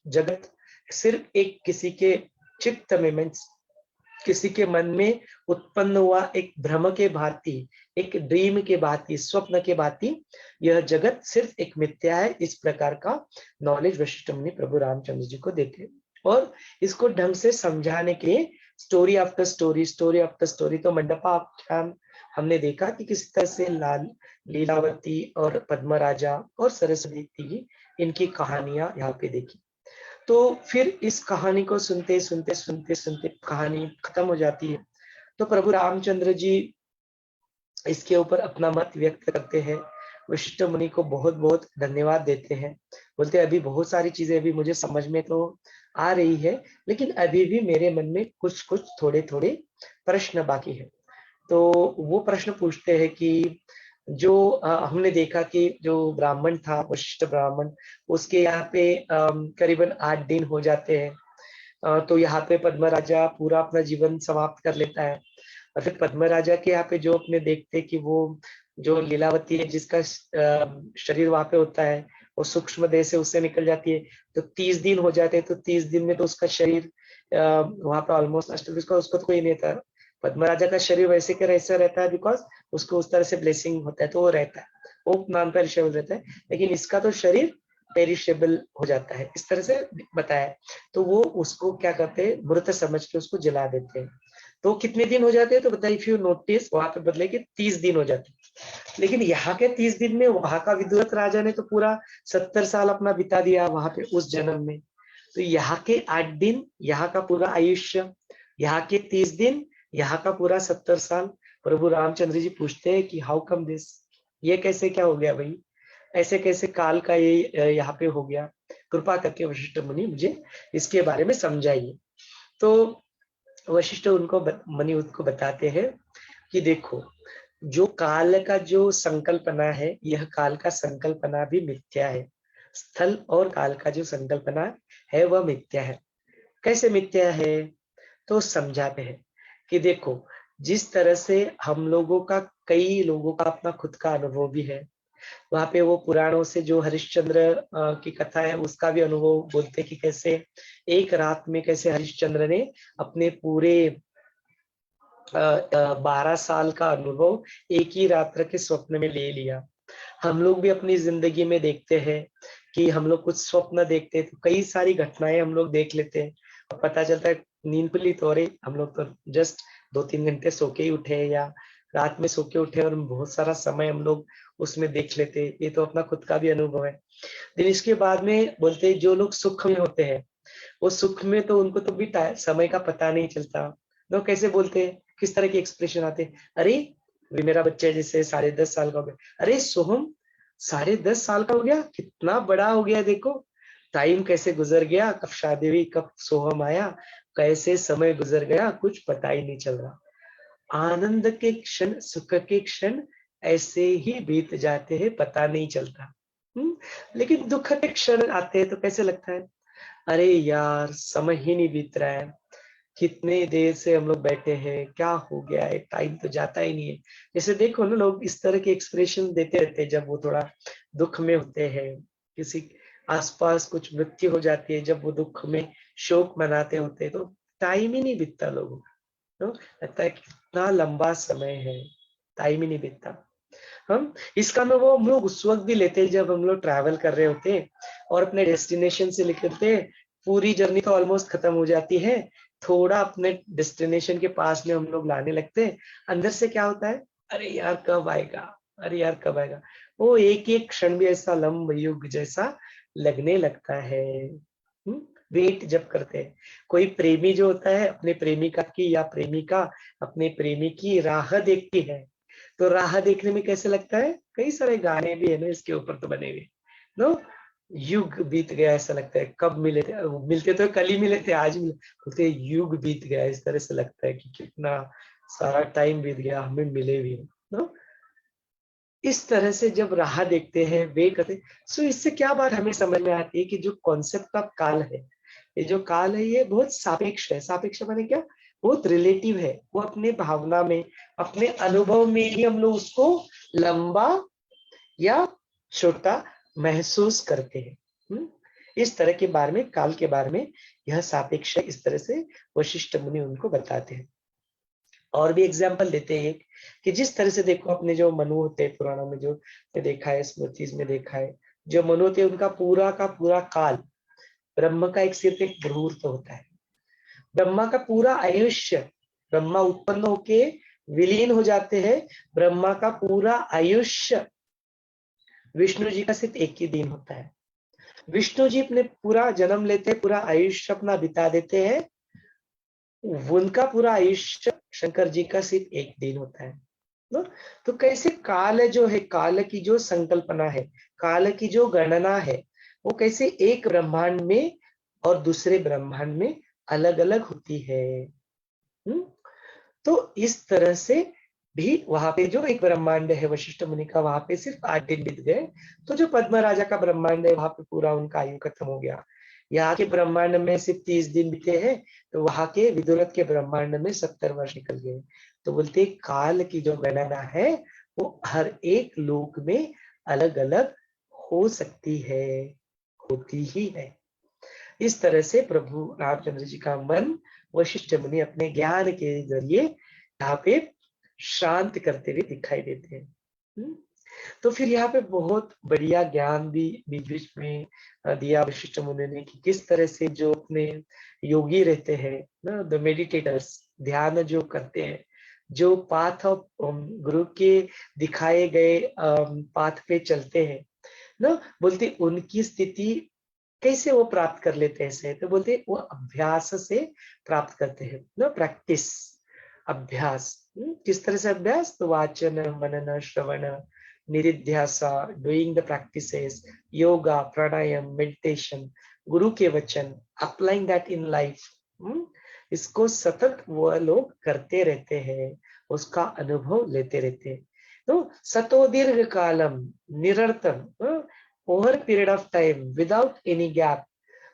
जगत सिर्फ एक किसी के चित्त में, मीन्स किसी के मन में उत्पन्न हुआ एक भ्रम के भांति, एक ड्रीम के भांति, स्वप्न के भांति यह जगत सिर्फ एक मिथ्या है. इस प्रकार का नॉलेज वशिष्ठ मुनि प्रभु रामचंद्र जी को देते और इसको ढंग से समझाने के लिए story after story, story after story. तो मंडपा आख्यान हमने देखा कि किस तरह से लीलावती और पद्मराजा और सरस्वती इनकी कहानियां यहाँ पे देखी. तो फिर इस कहानी को सुनते सुनते सुनते सुनते कहानी खत्म हो जाती है. तो प्रभु रामचंद्र जी इसके ऊपर अपना मत व्यक्त करते हैं. वशिष्ठ मुनि को बहुत बहुत धन्यवाद देते हैं. बोलते अभी बहुत सारी चीजें अभी मुझे समझ में तो आ रही है, लेकिन अभी भी मेरे मन में कुछ कुछ थोड़े थोड़े प्रश्न बाकी है. तो वो प्रश्न पूछते हैं कि जो हमने देखा कि जो ब्राह्मण था, वशिष्ठ ब्राह्मण, उसके यहाँ पे करीबन 8 दिन हो जाते हैं. तो यहाँ पे पद्मराजा पूरा अपना जीवन समाप्त कर लेता है. और फिर पद्मराजा के यहाँ पे जो अपने देखते कि वो जो लीलावती है जिसका शरीर वहां पे होता है, वो सूक्ष्म देह से उससे निकल जाती है, तो 30 दिन हो जाते हैं, तो 30 दिन में तो उसका शरीर वहां पे ऑलमोस्ट नष्ट, उसको तो कोई नहीं था। पद्मराजा का शरीर वैसे के वैसा रहता है, बिकॉज उसको उस तरह से ब्लेसिंग होता है, तो वो रहता है, वो नॉन पेरिशेबल रहता है। लेकिन इसका तो शरीर पेरिशेबल हो जाता है, इस तरह से बताया। तो वो उसको क्या करते हैं, मृत समझ के उसको जला देते हैं। तो कितने दिन हो जाते हैं, तो बताइए, इफ यू नोटिस वहां पे बदले कि 30 दिन हो जाते हैं। लेकिन यहाँ के 30 दिन में वहां का विदुरथ राजा ने तो पूरा 70 साल अपना बिता दिया वहां पे उस जन्म में। तो यहाँ के 8 दिन, यहाँ का पूरा आयुष्य, यहाँ के 30 दिन, यहाँ का पूरा 70 साल। प्रभु रामचंद्र जी पूछते हैं कि हाउ कम दिस, ये कैसे क्या हो गया भाई, ऐसे कैसे काल का ये यहाँ पे हो गया, कृपा करके वशिष्ठ मुनि मुझे इसके बारे में समझाइए। तो वशिष्ठ उनको मुनि उसको बताते हैं कि देखो, जो काल का जो संकल्पना है, यह काल का संकल्पना भी मिथ्या है। स्थल और काल का जो संकल्पना है वह मिथ्या है। कैसे मिथ्या है, तो समझाते हैं कि देखो, जिस तरह से हम लोगों का, कई लोगों का अपना खुद का अनुभव भी है। वहां पे वो पुराणों से जो हरिश्चंद्र की कथा है उसका भी अनुभव बोलते कि कैसे एक रात में कैसे हरिश्चंद्र ने अपने पूरे 12 साल का अनुभव एक ही रात्र के स्वप्न में ले लिया। हम लोग भी अपनी जिंदगी में देखते हैं कि हम लोग कुछ स्वप्न देखते हैं, तो कई सारी घटनाएं हम लोग देख लेते हैं और पता चलता है नींद खुली तो अरे हम लोग तो जस्ट 2-3 घंटे सो के ही उठे, या रात में सो के उठे और बहुत सारा समय हम लोग उसमें देख लेते। ये तो अपना खुद का भी अनुभव है। फिर इसके बाद में बोलते हैं जो लोग सुख में होते हैं, वो सुख में तो उनको तो भी समय का पता नहीं चलता। तो कैसे बोलते हैं, किस तरह के एक्सप्रेशन आते हैं, अरे वे मेरा बच्चा जैसे 10.5 साल का हो गया, अरे सोहम 10.5 साल का हो गया, कितना बड़ा हो गया, देखो टाइम कैसे गुजर गया, कब शादी हुई, कब सोहम आया, कैसे समय गुजर गया, कुछ पता ही नहीं चल रहा। आनंद के क्षण, सुख के क्षण ऐसे ही बीत जाते हैं, पता नहीं चलता। लेकिन दुख के क्षण आते हैं तो कैसे लगता है, अरे यार समय ही नहीं बीत रहा है, कितने देर से हम लोग बैठे हैं, क्या हो गया है, टाइम तो जाता ही नहीं है। जैसे देखो ना, लोग इस तरह के एक्सप्रेशन देते रहते हैं जब वो थोड़ा दुख में होते हैं, किसी आसपास कुछ मृत्यु हो जाती है, जब वो दुख में शोक मनाते होते हैं, तो टाइम ही नहीं बीतता लोगों का। तो लगता है कितना लंबा समय है, टाइम ही नहीं बीतता। हम इसका अनुभव हम लोग उस वक्त भी लेते हैं जब हम लोग ट्रैवल कर रहे होते हैं और अपने डेस्टिनेशन से निकलते हैं, पूरी जर्नी तो ऑलमोस्ट खत्म हो जाती है, थोड़ा अपने डेस्टिनेशन के पास में हम लोग लाने लगते हैं, अंदर से क्या होता है, अरे यार कब आएगा, अरे यार कब आएगा। वो एक एक क्षण भी ऐसा लंब युग जैसा लगने लगता है। वेट जब करते हैं, कोई प्रेमी जो होता है अपने प्रेमिका की, या प्रेमिका अपने प्रेमी की राह देखती है, तो राह देखने में कैसे लगता है, कई सारे गाने भी है ना इसके ऊपर तो बने हुए, नो युग बीत गया ऐसा लगता है, कब मिले थे, मिलते तो कल ही मिले थे, आज मिले, बोलते युग बीत गया, इस तरह से लगता है कि कितना सारा टाइम बीत गया, हमें मिले भी नो। इस तरह से जब राह देखते हैं, वे करते, सो इससे क्या बात हमें समझ में आती है कि जो कॉन्सेप्ट ऑफ काल है, ये जो काल है ये बहुत सापेक्ष है। सापेक्ष माने क्या, बहुत रिलेटिव है, वो अपने भावना में, अपने अनुभव में ही हम लोग उसको लंबा या छोटा महसूस करते हैं। इस तरह के बारे में, काल के बारे में यह सापेक्ष है, इस तरह से वशिष्ठ मुनि उनको बताते हैं। और भी एग्जाम्पल देते हैं कि जिस तरह से देखो अपने जो मनु होते हैं पुराणों में, जो देखा है, स्मृतिज में देखा है, जो मनु होते हैं उनका पूरा का पूरा काल, ब्रह्म का एक सिर्फ एक मुहूर्त होता है। ब्रह्मा का पूरा आयुष्य, ब्रह्मा उत्पन्न होके विलीन हो जाते हैं, ब्रह्मा का पूरा आयुष्य विष्णु जी का सिर्फ एक ही दिन होता है। विष्णु जी अपने पूरा जन्म लेते हैं, पूरा आयुष्य अपना बिता देते हैं, उनका पूरा आयुष्य शंकर जी का सिर्फ एक दिन होता है। तो कैसे काल जो है, काल की जो संकल्पना है, काल की जो गणना है, वो कैसे एक ब्रह्मांड में और दूसरे ब्रह्मांड में अलग अलग होती है। तो इस तरह से भी वहां पे जो एक ब्रह्मांड है वशिष्ठ मुनि का, वहां पे सिर्फ 8 दिन बीत गए, तो जो पद्मराजा का ब्रह्मांड है वहां पे पूरा उनका आयु खत्म हो गया। यहाँ के ब्रह्मांड में सिर्फ 30 दिन बीते हैं, तो वहां के विदुरथ के ब्रह्मांड में 70 वर्ष निकल गए। तो बोलते काल की जो गणना है वो हर एक लोक में अलग अलग हो सकती है, होती ही है। इस तरह से प्रभु रामचंद्र जी का मन वशिष्ठ मुनि अपने ज्ञान के जरिए यहाँ पे शांत करते हुए दिखाई देते हैं। तो फिर यहाँ पे बहुत बढ़िया ज्ञान भी बीच बीच में दिया वशिष्ठ मुनि ने कि किस तरह से जो अपने योगी रहते हैं ना, द मेडिटेटर्स, ध्यान जो करते हैं, जो पाथ ऑफ गुरु के दिखाए गए पाथ पे चलते हैं ना, बोलते उनकी स्थिति कैसे वो प्राप्त कर लेते हैं ऐसे, तो बोलते वो अभ्यास से प्राप्त करते हैं ना, प्रैक्टिस, अभ्यास। किस तरह से अभ्यास? तो वाचन, मनन, श्रवण, निरिध्यासा, doing the practices, yoga, pranayama, meditation, गुरु के वचन, अप्लाइंग दैट इन लाइफ। इसको सतत वह लोग करते रहते हैं, उसका अनुभव लेते रहते हैं। तो सतो दीर्घ कालम निरर्थम, over period of time, without any gap,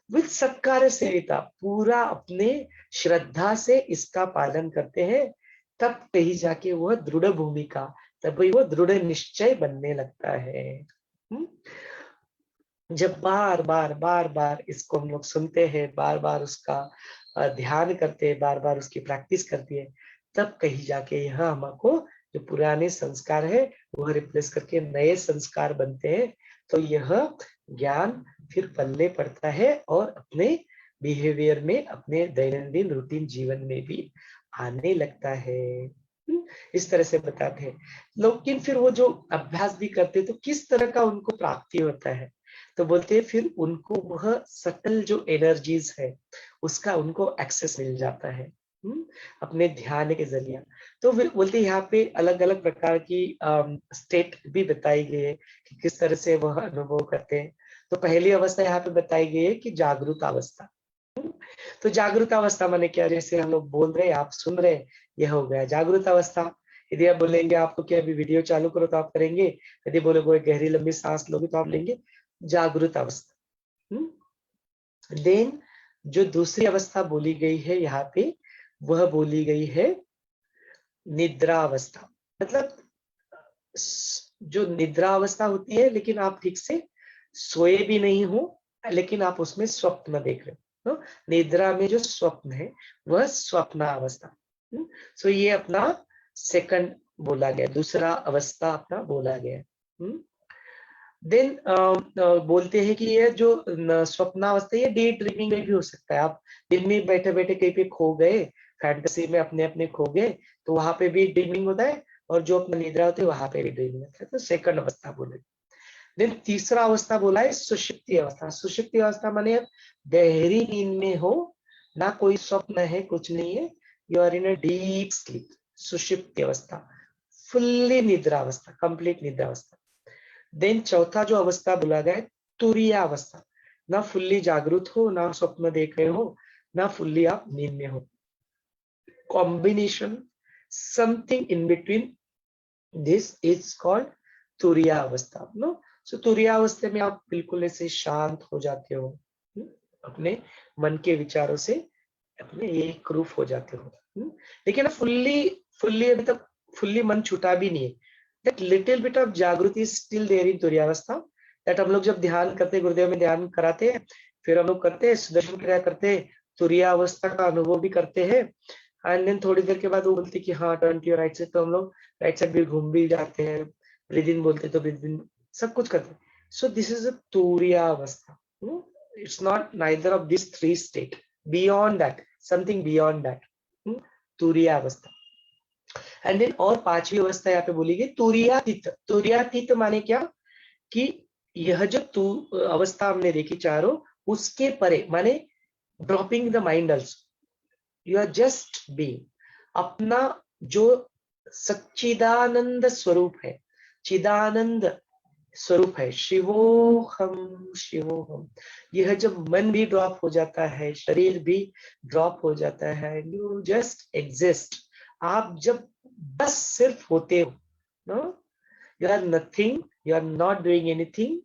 with सत्कार सेविता, पूरा अपने श्रद्धा से इसका पालन करते हैं, तब कहीं जाके वह दृढ़ भूमिका, तब वो दृढ़ निश्चय बनने लगता है। जब बार बार इसको हम लोग सुनते हैं, बार बार उसका ध्यान करते हैं, बार बार उसकी प्रैक्टिस करती है, तब कहीं जाके यह हमको जो पुराने संस्कार है वह रिप्लेस करके नए संस्कार बनते हैं। तो यह ज्ञान फिर पल्ले पड़ता है और अपने बिहेवियर में, अपने दैनंदिन रूटीन जीवन में भी आने लगता है। इस तरह से बताते हैं। लेकिन फिर वो जो अभ्यास भी करते हैं तो किस तरह का उनको प्राप्ति होता है? तो बोलते हैं फिर उनको वह सटल जो एनर्जीज है उसका उनको एक्सेस मिल जाता है अपने ध्यान के जरिए। तो बोलते यहाँ पे अलग अलग प्रकार की स्टेट भी बताई गई है कि किस तरह से वह अनुभव करते हैं। तो पहली अवस्था यहाँ पे बताई गई है कि जागृत अवस्था। तो जागृत अवस्था माने क्या? जैसे हम लोग बोल रहे हैं, आप सुन रहे हैं, यह हो गया जागृत अवस्था। यदि आप बोलेंगे आपको क्या अभी वीडियो चालू करो तो आप करेंगे, यदि बोलोगे गहरी लंबी सांस लोगे तो आप लेंगे, जागृत अवस्था। देन जो दूसरी अवस्था बोली गई है यहाँ पे, वह बोली गई है निद्रा अवस्था। मतलब जो निद्रा अवस्था होती है लेकिन आप ठीक से सोए भी नहीं हो, लेकिन आप उसमें स्वप्न देख रहे हो। तो निद्रा में जो स्वप्न है वह स्वप्नावस्था। सो ये अपना सेकंड बोला गया, दूसरा अवस्था अपना बोला गया। देन बोलते हैं कि ये जो स्वप्नावस्था, ये डे ड्रीमिंग में भी हो सकता है। आप दिन में बैठे बैठे कहीं पे खो गए, फैंटेसी में अपने अपने खो गए, तो वहां पे भी ड्रीमिंग होता है, और जो अपना निद्रा होती है वहां पे भी ड्रीमिंग होता है। तो सेकंड अवस्था बोले। देन तीसरा अवस्था बोला है सुषुप्ति अवस्था। सुषुप्ति अवस्था माने गहरी नींद में हो, ना कोई स्वप्न है, कुछ नहीं है, you are in a deep sleep, सुषुप्ति अवस्था, फुल्ली निद्रा अवस्था, कंप्लीट निद्रा अवस्था। देन चौथा जो अवस्था बोला गया है तुरीय अवस्था, ना फुल्ली जागृत हो, ना स्वप्न देख रहे हो, ना फुल्ली आप नींद में हो, combination, something in between, this is called तुरीय अवस्था। नो, सो तुरीय अवस्था में आप बिल्कुल ऐसे शांत हो जाते हो, अपने मन के विचारों से अपने एक रूप हो जाते हो। लेकिन फुल्ली अभी तक फुल्ली मन छूटा भी नहीं है। That little bit of जागृति is still there in तुरीयावस्था। That हम लोग जब ध्यान करते हैं, गुरुदेव में ध्यान कराते हैं, फिर हम लोग करते हैं सुदर्शन क्रिया करते हैं, तुरीयावस्था का अनुभव भी करते हैं, एंड देन थोड़ी देर के बाद वो बोलते कि हाँ turn to your right side, तो हम लोग राइट साइड भी घूम भी जाते हैं, ब्रीद इन बोलते तो ब्रीद इन, सब कुछ करते हैं। So this is a turiyavastha. It's not neither of this three state, beyond that, something beyond that, turiyavastha. And then और पांचवी अवस्था यहाँ पे बोली गई तुरीयातीत। तुरीयातीत माने क्या कि यह जो तू अवस्था हमने देखी चारों, उसके परे माने dropping the mind also, you are just being, अपना जो सच्चिदानंद स्वरूप है, चिदानंद स्वरूप है, शिवोहम शिवोहम, यह जब मन भी ड्रॉप हो जाता है, शरीर भी ड्रॉप हो जाता है, यू जस्ट एग्जिस्ट, आप जब बस सिर्फ होते हो, no, you are nothing, you are not doing anything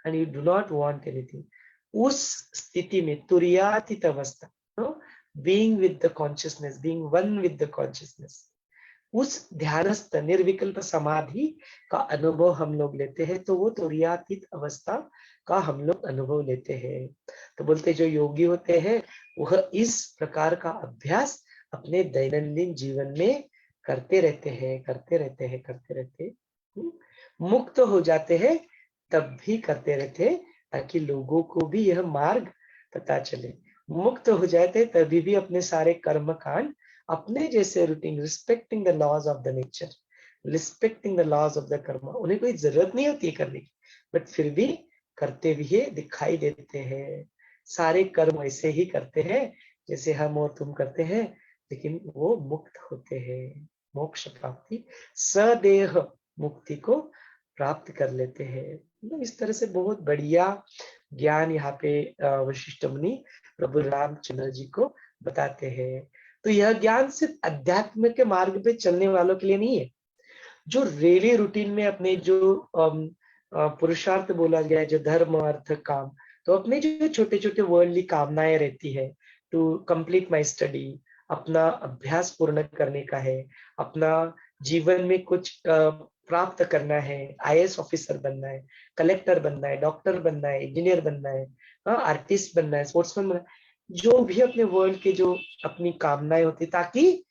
and you do not want anything, उस स्थिति में तुरीयातीत अवस्था, no, being with the consciousness, being one with the consciousness, उस ध्यानस्थ निर्विकल्प समाधि का अनुभव हम लोग लेते हैं, तो वो तुरीयातीत अवस्था का हम लोग अनुभव लेते हैं। तो बोलते जो योगी होते हैं वह इस प्रकार का अभ्यास अपने दैनंदिन जीवन में करते रहते हैं, करते रहते हैं, करते रहते हैं। मुक्त हो जाते हैं तब भी करते रहते हैं, ताकि लोगों को भी यह मार्ग पता चले। मुक्त हो जाते तभी भी अपने सारे कर्म कांड अपने जैसे routine, respecting the laws of the nature, respecting the laws of the karma, उन्हें कोई जरूरत नहीं होती है करने की, बट फिर भी करते हुए दिखाई देते हैं। सारे कर्म ऐसे ही करते हैं जैसे हम और तुम करते हैं, लेकिन वो मुक्त होते हैं, मोक्ष प्राप्ति, सदेह मुक्ति को प्राप्त कर लेते हैं। तो इस तरह से बहुत बढ़िया ज्ञान यहाँ पे वशिष्ठ मुनि प्रभु रामचंद्र जी को बताते हैं। तो यह ज्ञान सिर्फ अध्यात्म के मार्ग पे चलने वालों के लिए नहीं है, जो डेली रूटीन में अपने जो पुरुषार्थ बोला गया है, जो धर्म अर्थ काम, तो अपने जो छोटे छोटे वर्ल्डली कामनाएं रहती है, टू कंप्लीट माय स्टडी, अपना अभ्यास पूर्ण करने का है, अपना जीवन में कुछ प्राप्त करना है, आईएएस ऑफिसर बनना है, कलेक्टर बनना है, डॉक्टर बनना है, इंजीनियर बनना है, आर्टिस्ट बनना है, स्पोर्ट्समैन बनना है, जो भी अपने वर्ल्ड के जो अपनी कामनाएं होती, ताकि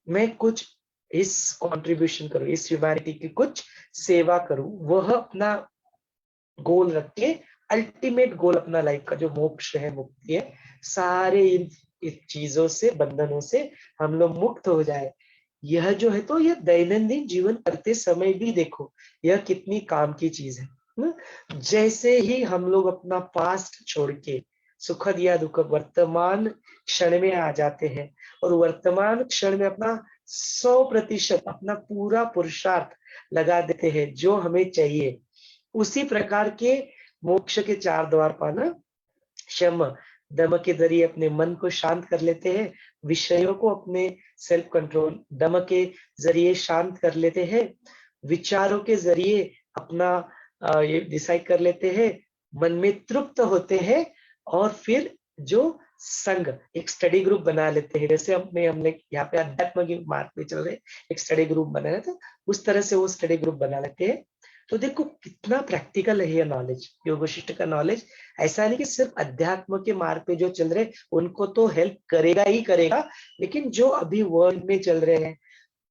मैं कुछ इस कंट्रीब्यूशन करूं, इस ह्यूमैनिटी की कुछ सेवा करूं, वह अपना गोल रख के, अल्टीमेट गोल अपना लाइफ का जो मोक्ष है, मुक्ति है, सारे इन चीजों से, बंधनों से हम लोग मुक्त हो जाए। यह जो है, तो यह दैनंदिन जीवन करते समय भी देखो यह कितनी काम की चीज है ना? जैसे ही हम लोग अपना पास्ट छोड़ के सुखद या दुख वर्तमान क्षण में आ जाते हैं, और वर्तमान क्षण में अपना 100% अपना पूरा पुरुषार्थ लगा देते हैं जो हमें चाहिए, उसी प्रकार के मोक्ष के 4 द्वार पाना, शम दम के जरिए अपने मन को शांत कर लेते हैं, विषयों को अपने सेल्फ कंट्रोल दम के जरिए शांत कर लेते हैं, विचारों के जरिए अपना ये डिसाइड कर लेते हैं, मन में तृप्त होते हैं, और फिर जो संग एक स्टडी ग्रुप बना लेते हैं, जैसे हमने यहाँ पे अध्यात्म के मार्ग पे चल रहे एक स्टडी ग्रुप बनाया था, उस तरह से वो स्टडी ग्रुप बना लेते हैं। तो देखो कितना प्रैक्टिकल है ये नॉलेज, योग वशिष्ठ का नॉलेज। ऐसा नहीं कि सिर्फ अध्यात्म के मार्ग पे जो चल रहे उनको तो हेल्प करेगा ही करेगा, लेकिन जो अभी वर्ल्ड में चल रहे हैं,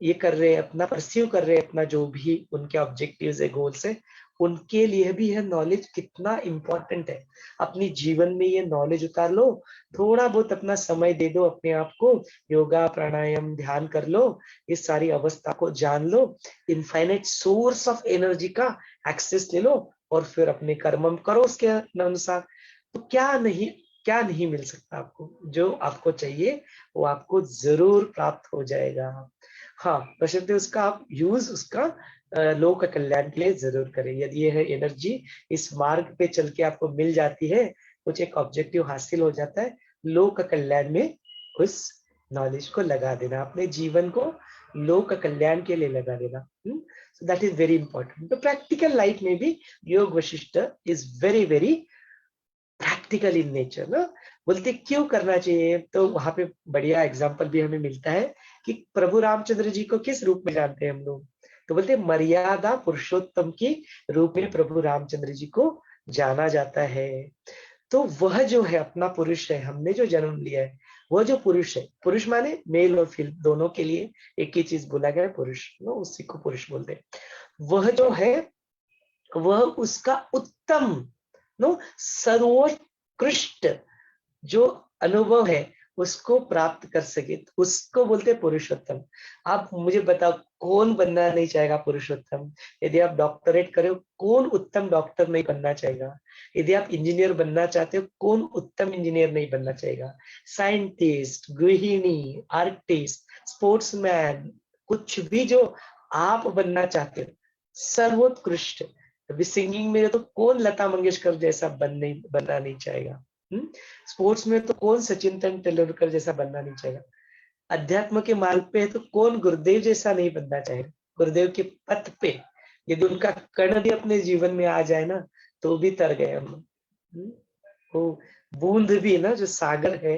ये कर रहे हैं, अपना परस्यू कर रहे हैं, अपना जो भी उनके ऑब्जेक्टिव्स है, गोल्स है, उनके लिए भी यह नॉलेज कितना इंपॉर्टेंट है। अपनी जीवन में ये नॉलेज उतार लो, थोड़ा बहुत अपना समय दे दो अपने आप को, योगा प्राणायाम ध्यान कर लो, इस सारी अवस्था को जान लो, इनफाइनाइट सोर्स ऑफ एनर्जी का एक्सेस ले लो, और फिर अपने कर्म करो उसके अनुसार। तो क्या नहीं मिल सकता आपको, जो आपको चाहिए वो आपको जरूर प्राप्त हो जाएगा। हाँ, बशर्ते उसका आप यूज उसका लोक का कल्याण के लिए जरूर करें। यदि यह एनर्जी इस मार्ग पे चल के आपको मिल जाती है, कुछ एक ऑब्जेक्टिव हासिल हो जाता है, लोक कल्याण में उस नॉलेज को लगा देना, अपने जीवन को लोक कल्याण के लिए लगा देना। सो दैट इज वेरी इंपॉर्टेंट। तो प्रैक्टिकल लाइफ में भी योग Vashishtha is very very practical in nature ना। बोलते क्यों करना चाहिए, तो वहां पे बढ़िया एग्जांपल भी हमें मिलता है कि प्रभु रामचंद्र जी को किस रूप में जानते हैं हम लोग, तो बोलते मर्यादा पुरुषोत्तम की रूप में प्रभु रामचंद्र जी को जाना जाता है। तो वह जो है अपना पुरुष है, हमने जो जन्म लिया है वह जो पुरुष है, पुरुष माने मेल और फीमेल दोनों के लिए एक ही चीज बोला गया है, पुरुष, उसी को पुरुष बोलते हैं। वह जो है वह उसका उत्तम सर्वोत्कृष्ट जो अनुभव है उसको प्राप्त कर सके, उसको बोलते हैं पुरुषोत्तम। आप मुझे बताओ कौन बनना नहीं चाहेगा पुरुषोत्तम? यदि आप डॉक्टरेट करे हो, कौन उत्तम डॉक्टर नहीं बनना चाहेगा? यदि आप इंजीनियर बनना चाहते हो, कौन उत्तम इंजीनियर नहीं बनना चाहेगा? साइंटिस्ट, गृहिणी, आर्टिस्ट, स्पोर्ट्समैन, कुछ भी जो आप बनना चाहते हो, सर्वोत्कृष्ट। अभी सिंगिंग में तो कौन लता मंगेशकर जैसा बनना नहीं चाहेगा? स्पोर्ट्स में तो कौन सचिन तेंदुलकर जैसा बनना नहीं चाहेगा? अध्यात्म के मार्ग पे है तो कौन गुरुदेव जैसा नहीं बनना चाहेगा? गुरुदेव के पथ पे यदि उनका कण भी अपने जीवन में आ जाए ना, तो भी तर गए हम। वो बूंद भी ना, जो सागर है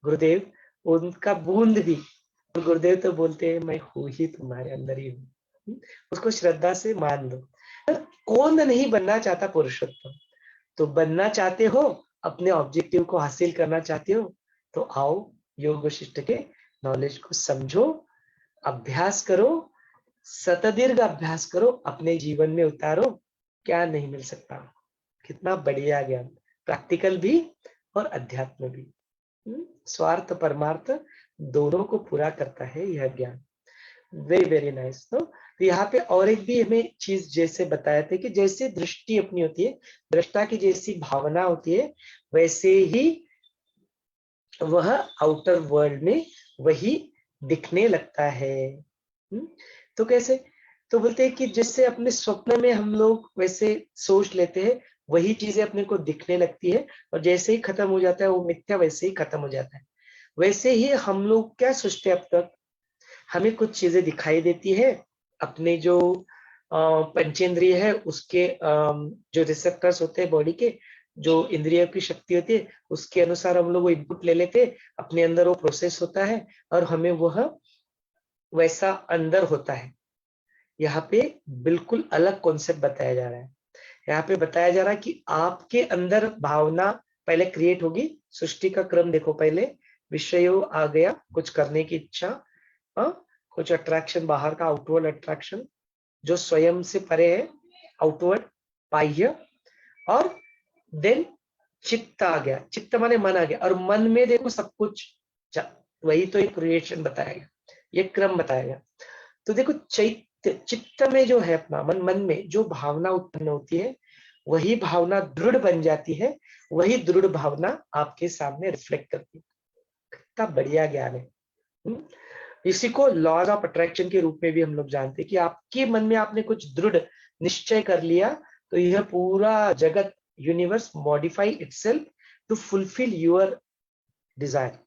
गुरुदेव, उनका बूंद भी और गुरुदेव तो बोलते हैं मैं हूँ ही तुम्हारे अंदर ही हूँ। उसको श्रद्धा से मान लो। कौन नहीं बनना चाहता पुरुषोत्तम? तो बनना चाहते हो, अपने ऑब्जेक्टिव को हासिल करना चाहते हो, तो आओ योग वशिष्ठ के नॉलेज को समझो, अभ्यास करो, सतदीर्घ अभ्यास करो, अपने जीवन में उतारो। क्या नहीं मिल सकता? कितना बढ़िया ज्ञान, प्रैक्टिकल भी और अध्यात्म भी। स्वार्थ परमार्थ दोनों को पूरा करता है यह ज्ञान। Very very nice. तो यहाँ पे और एक भी हमें चीज जैसे बताया था कि जैसे दृष्टि अपनी होती है, दृष्टा की जैसी भावना होती है, वैसे ही वह आउटर वर्ल्ड में वही दिखने लगता है। तो कैसे? तो बोलते हैं कि जैसे अपने स्वप्न में हम लोग वैसे सोच लेते हैं, वही चीजें अपने को दिखने लगती है, और जैसे ही खत्म हो जाता है वो मिथ्या वैसे ही खत्म हो जाता है। वैसे ही हम लोग क्या सोचते हैं, अब तक हमें कुछ चीजें दिखाई देती है, अपने जो पंचेंद्रिय है उसके जो रिसेप्टर्स होते हैं बॉडी के, जो इंद्रियों की शक्ति होती है, उसके अनुसार हम लोग वो इनपुट ले लेते हैं, अपने अंदर वो प्रोसेस होता है और हमें वह वैसा अंदर होता है। यहाँ पे बिल्कुल अलग कॉन्सेप्ट बताया जा रहा है। यहाँ पे बताया जा रहा है कि आपके अंदर भावना पहले क्रिएट होगी। सृष्टि का क्रम देखो, पहले विषय आ गया, कुछ करने की इच्छा, कुछ अट्रैक्शन बाहर का, आउटवर्ड अट्रैक्शन जो स्वयं से परे है, आउटवर्ड बाह्य, और देन चित्त आ गया, चित्त माने मन आ गया, और मन में देखो सब कुछ, वही तो एक क्रिएशन बताया गया, ये क्रम बताया गया। तो देखो चैत्य चित्त में जो है अपना मन में जो भावना उत्पन्न होती है, वही भावना दृढ़ बन जाती है, वही दृढ़ भावना आपके सामने रिफ्लेक्ट करती है। कितना बढ़िया ज्ञान है। इसी को लॉज ऑफ अट्रैक्शन के रूप में भी हम लोग जानते हैं कि आपके मन में आपने कुछ दृढ़ निश्चय कर लिया, तो यह पूरा जगत, universe modify itself to fulfil your desire.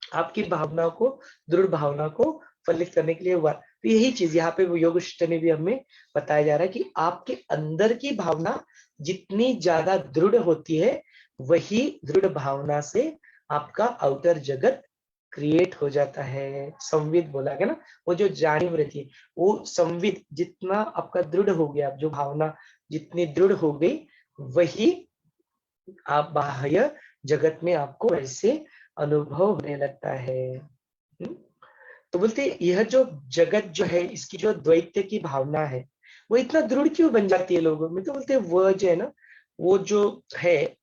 आपकी भावना को, दृढ़ भावना को फलित करने के लिए हुआ। तो यही चीज यहाँ पे योग वशिष्ठ में भी हमें बताया जा रहा है कि आपके अंदर की भावना जितनी ज्यादा दृढ़ होती है, वही दृढ़ भावना से आपका आउटर जगत क्रिएट हो जाता है। संविद बोला गया ना, वो जो जानी वृत्ति है, वो संविद जितना आपका दृढ़ हो गया, जो भावना जितनी दृढ़ हो गई, वही आप बाह्य जगत में आपको वैसे अनुभव होने लगता है। तो बोलते यह जो जगत जो है, इसकी जो द्वैत की भावना है, वो इतना दृढ़ क्यों बन जाती है लोगों में? तो बोलते वह जो है ना, वो जो है,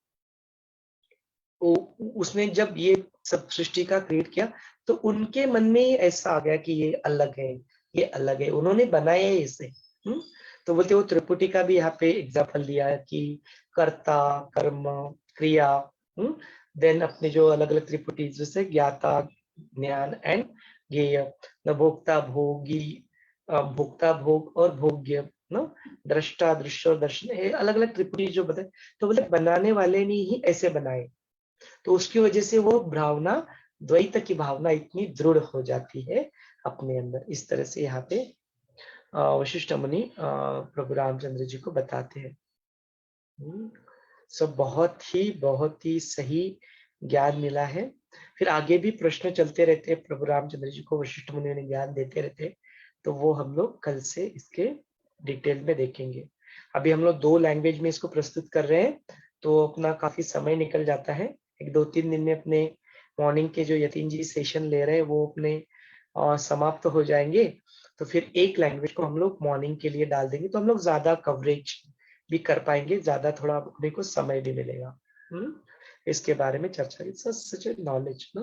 वो उसने जब ये सब सृष्टि का क्रिएट किया, तो उनके मन में ऐसा आ गया कि ये अलग है, ये अलग है, उन्होंने बनाया है इसे। तो बोलते वो त्रिपुटी का भी यहाँ पे एग्जाम्पल दिया है कि कर्ता, कर्म, क्रिया, देन अपने जो अलग अलग त्रिपुटी, जैसे ज्ञाता, ज्ञान एंड ज्ञेय, न भोक्ता, भोगी, भोक्ता, भोग और भोग्य, न दृष्टा, दृश्य और दर्शन, ये अलग अलग त्रिपुटी जो बताए। तो बोले बनाने वाले ने ही ऐसे बनाए, तो उसकी वजह से वो भावना, द्वैत की भावना इतनी दृढ़ हो जाती है अपने अंदर। इस तरह से यहाँ पे वशिष्ठ मुनि प्रभु रामचंद्र जी को बताते हैं। सो बहुत ही सही ज्ञान मिला है। फिर आगे भी प्रश्न चलते रहते हैं, प्रभु रामचंद्र जी को वशिष्ठ मुनि ने ज्ञान देते रहते हैं, तो वो हम लोग कल से इसके डिटेल में देखेंगे। अभी हम लोग 2 लैंग्वेज में इसको प्रस्तुत कर रहे हैं, तो अपना काफी समय निकल जाता है। 1-2-3 दिन में अपने मॉर्निंग के जो यतीन जी सेशन ले रहे हैं वो अपने समाप्त हो जाएंगे। तो फिर एक लैंग्वेज को हम लोग मॉर्निंग के लिए डाल देंगे, तो हम लोग ज्यादा कवरेज भी कर पाएंगे, ज्यादा थोड़ा अपने को समय भी मिलेगा इसके बारे में चर्चा। सच नॉलेज ना,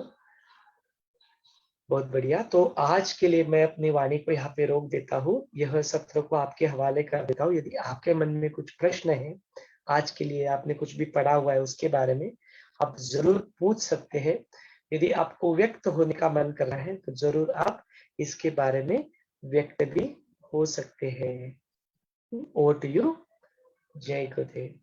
बहुत बढ़िया। तो आज के लिए मैं अपनी वाणी को यहाँ पे रोक देता हूँ, यह सत्र को आपके हवाले कर देता हूँ। यदि आपके मन में कुछ प्रश्न है, आज के लिए आपने कुछ भी पढ़ा हुआ है उसके बारे में, आप जरूर पूछ सकते हैं। यदि आपको व्यक्त होने का मन कर रहा है, तो जरूर आप इसके बारे में व्यक्त भी हो सकते हैं। Over to you. जय गुरुदेव।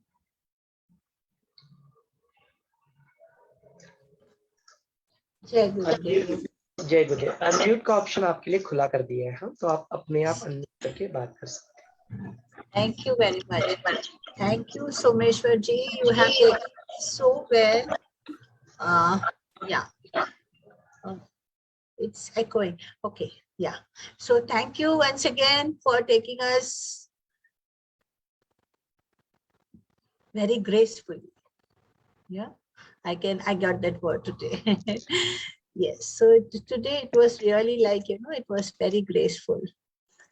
जय गुरुदेव।
जय गुरुदेव। अनम्यूट का ऑप्शन आपके लिए खुला कर दिया है, हाँ, तो आप अपने आप अनम्यूट करके बात कर सकते हैं।
Thank you very much. Thank you, Someshwar ji. You have taken so well. Yeah. It's echoing. Okay, yeah. So thank you once again for taking us very gracefully. Yeah, I got that word today. Yes. So today it was really like, it was very graceful.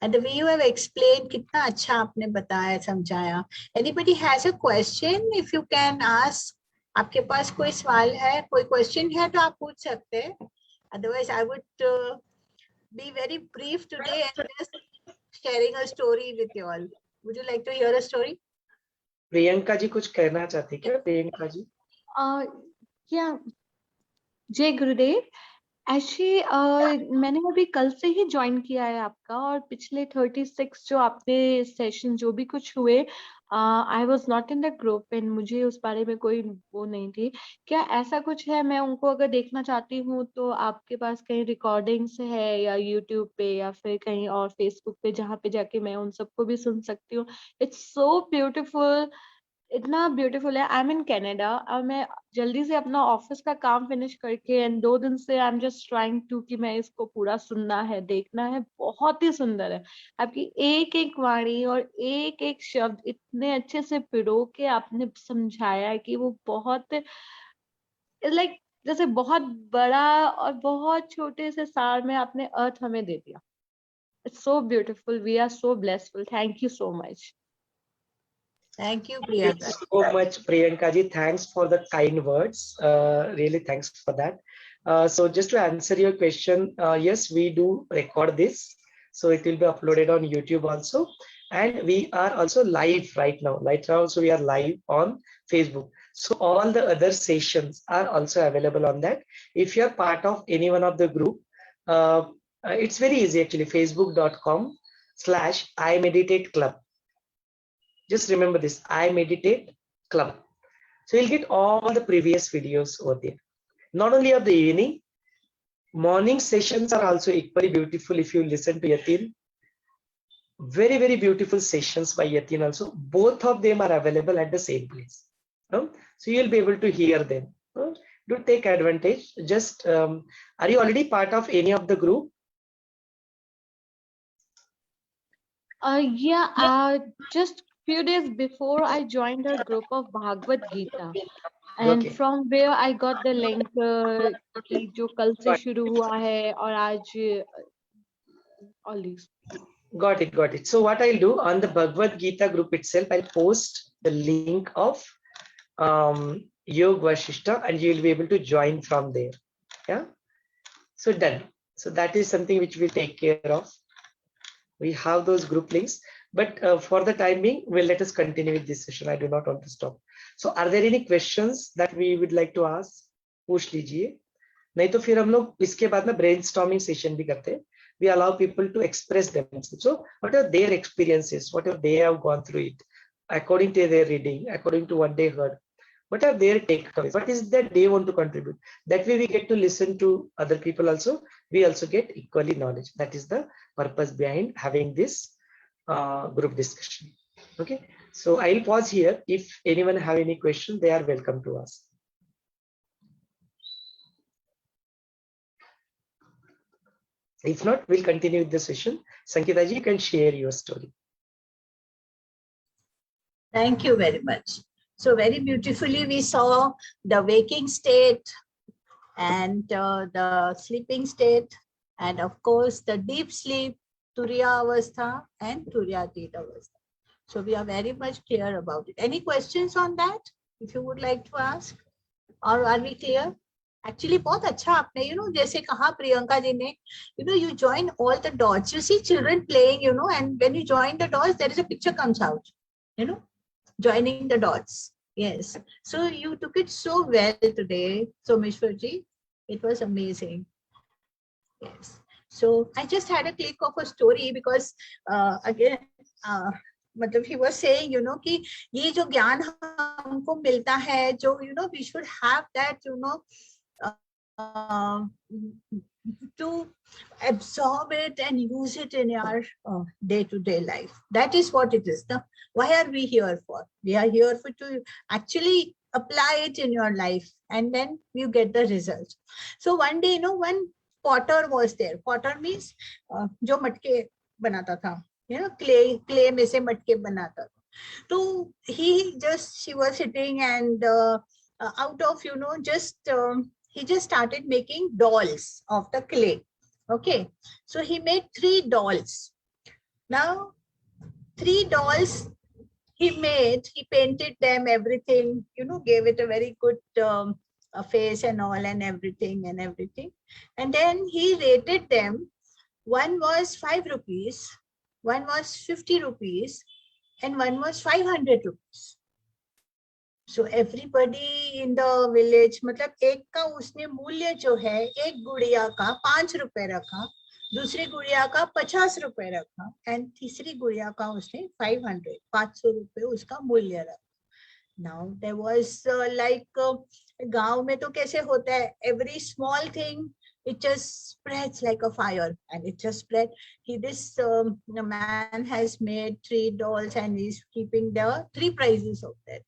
And the way you have explained, कितना अच्छा आपने बताया, समझाया. Anybody has a question? If you can ask, आपके पास कोई सवाल है, कोई question है तो आप पूछ सकते हैं. Otherwise, I would be very brief today and just sharing a story with you all. Would you like to hear a story?
Priyanka ji कुछ कहना चाहती क्या? प्रियंका जी
या जय गुरुदेव. एक्चुअली मैंने अभी कल से ही ज्वाइन किया है आपका, और पिछले 36 जो आपने सेशन जो भी कुछ हुए, I was not in the group and मुझे उस बारे में कोई वो नहीं थी. क्या ऐसा कुछ है, मैं उनको अगर देखना चाहती हूँ तो आपके पास कहीं रिकॉर्डिंग्स है या यूट्यूब पे या फिर कहीं और फेसबुक पे, जहाँ पे जाके मैं उन सबको भी सुन सकती हूँ? इट्स सो ब्यूटिफुल, इतना ब्यूटीफुल है. आई एम इन कनाडा और मैं जल्दी से अपना ऑफिस का काम फिनिश करके एंड 2 दिन से I am just trying to कि मैं इसको पूरा सुनना है, देखना है. बहुत ही सुंदर है. आपकी एक एक वाणी और एक एक शब्द इतने अच्छे से पिरो के आपने समझाया है कि वो बहुत लाइक जैसे बहुत बड़ा और बहुत छोटे से सार में आपने अर्थ हमें दे दिया. It's so beautiful. We are so blessful. Thank you so much.
Thank you,
Thank
Priyanka.
you so much, Priyanka ji. Thanks for the kind words. Really, thanks for that. So just to answer your question, yes, we do record this. So it will be uploaded on YouTube also. And we are also live right now. Right now, so we are live on Facebook. So all the other sessions are also available on that. If you are part of any one of the group, it's very easy actually. Facebook.com/IMeditate Club. Just remember this, IMeditate Club. So you'll get all the previous videos over there. Not only of the evening, morning sessions are also equally beautiful if you listen to Yatin. Very, very beautiful sessions by Yatin also. Both of them are available at the same place. So you'll be able to hear them. Do take advantage. Just, are you already part of any of the group?
Just few days before I joined a group of Bhagavad Gita, and
Okay.
from where I got the link कि जो कल से शुरू हुआ है और आज all these.
Got it. So what I'll do on the Bhagavad Gita group itself, I'll post the link of Yog Vaashishtha and you'll be able to join from there. Yeah. So done. So that is something which we'll take care of. We have those group links, but for the time being, let us continue with this session. I do not want to stop. So are there any questions that we would like to ask? पूछ लीजिए. नहीं तो फिर हम लोग इसके बाद में brainstorming session भी करते हैं. We allow people to express themselves. So what are their experiences? What are they have gone through it? According to their reading, according to what they heard. What are their takeaways? What is that they want to contribute? That way we get to listen to other people also. We also get equally knowledge. That is the purpose behind having this group discussion. Okay. So I'll pause here. If anyone have any question, they are welcome to ask. If not, we'll continue with the session. Sankita ji, you can share your story.
Thank you very much. So very beautifully we saw the waking state and the sleeping state, and of course the deep sleep, Turiya Avastha and Turyatita Avastha. So we are very much clear about it. Any questions on that, if you would like to ask, or are we clear? Actually बहुत अच्छा आपने जैसे कहा प्रियंका जी ने, you join all the dots. You see children playing, and when you join the dots, there is a picture comes out, joining the dots. Yes. So you took it so well today, Someshwar ji. It was amazing. Yes. So I just had a click of a story because again, मतलब he was saying, कि ये जो ज्ञान हमको मिलता है, जो we should have that, to absorb it and use it in our day-to-day life. That is what it is. Now, why are we here for? We are here for to actually apply it in your life, and then you get the result. So one day, one potter was there. Potter means जो मटके बनाता था, you know, clay में से मटके बनाता था. So she was sitting and out of, you know, he just started making dolls of the clay. Okay, so he made 3 dolls. Now 3 dolls he made, he painted them, everything, you know, gave it a very good a face and all and everything. And then he rated them. One was 5 rupees, one was 50 rupees, and one was 500 rupees. So everybody in the village, मतलब एक का उसने मूल्य जो है, एक गुड़िया का 5 रुपए रखा, दूसरी गुड़िया का 50 रुपए रखा, एंड तीसरी गुड़िया का उसने 500 रुपए उसका मूल्य रखा. Now there was गांव में तो कैसे होता है, every small thing it just spreads like a fire, and it just spread. This man has made 3 dolls and he's keeping the 3 prizes of that.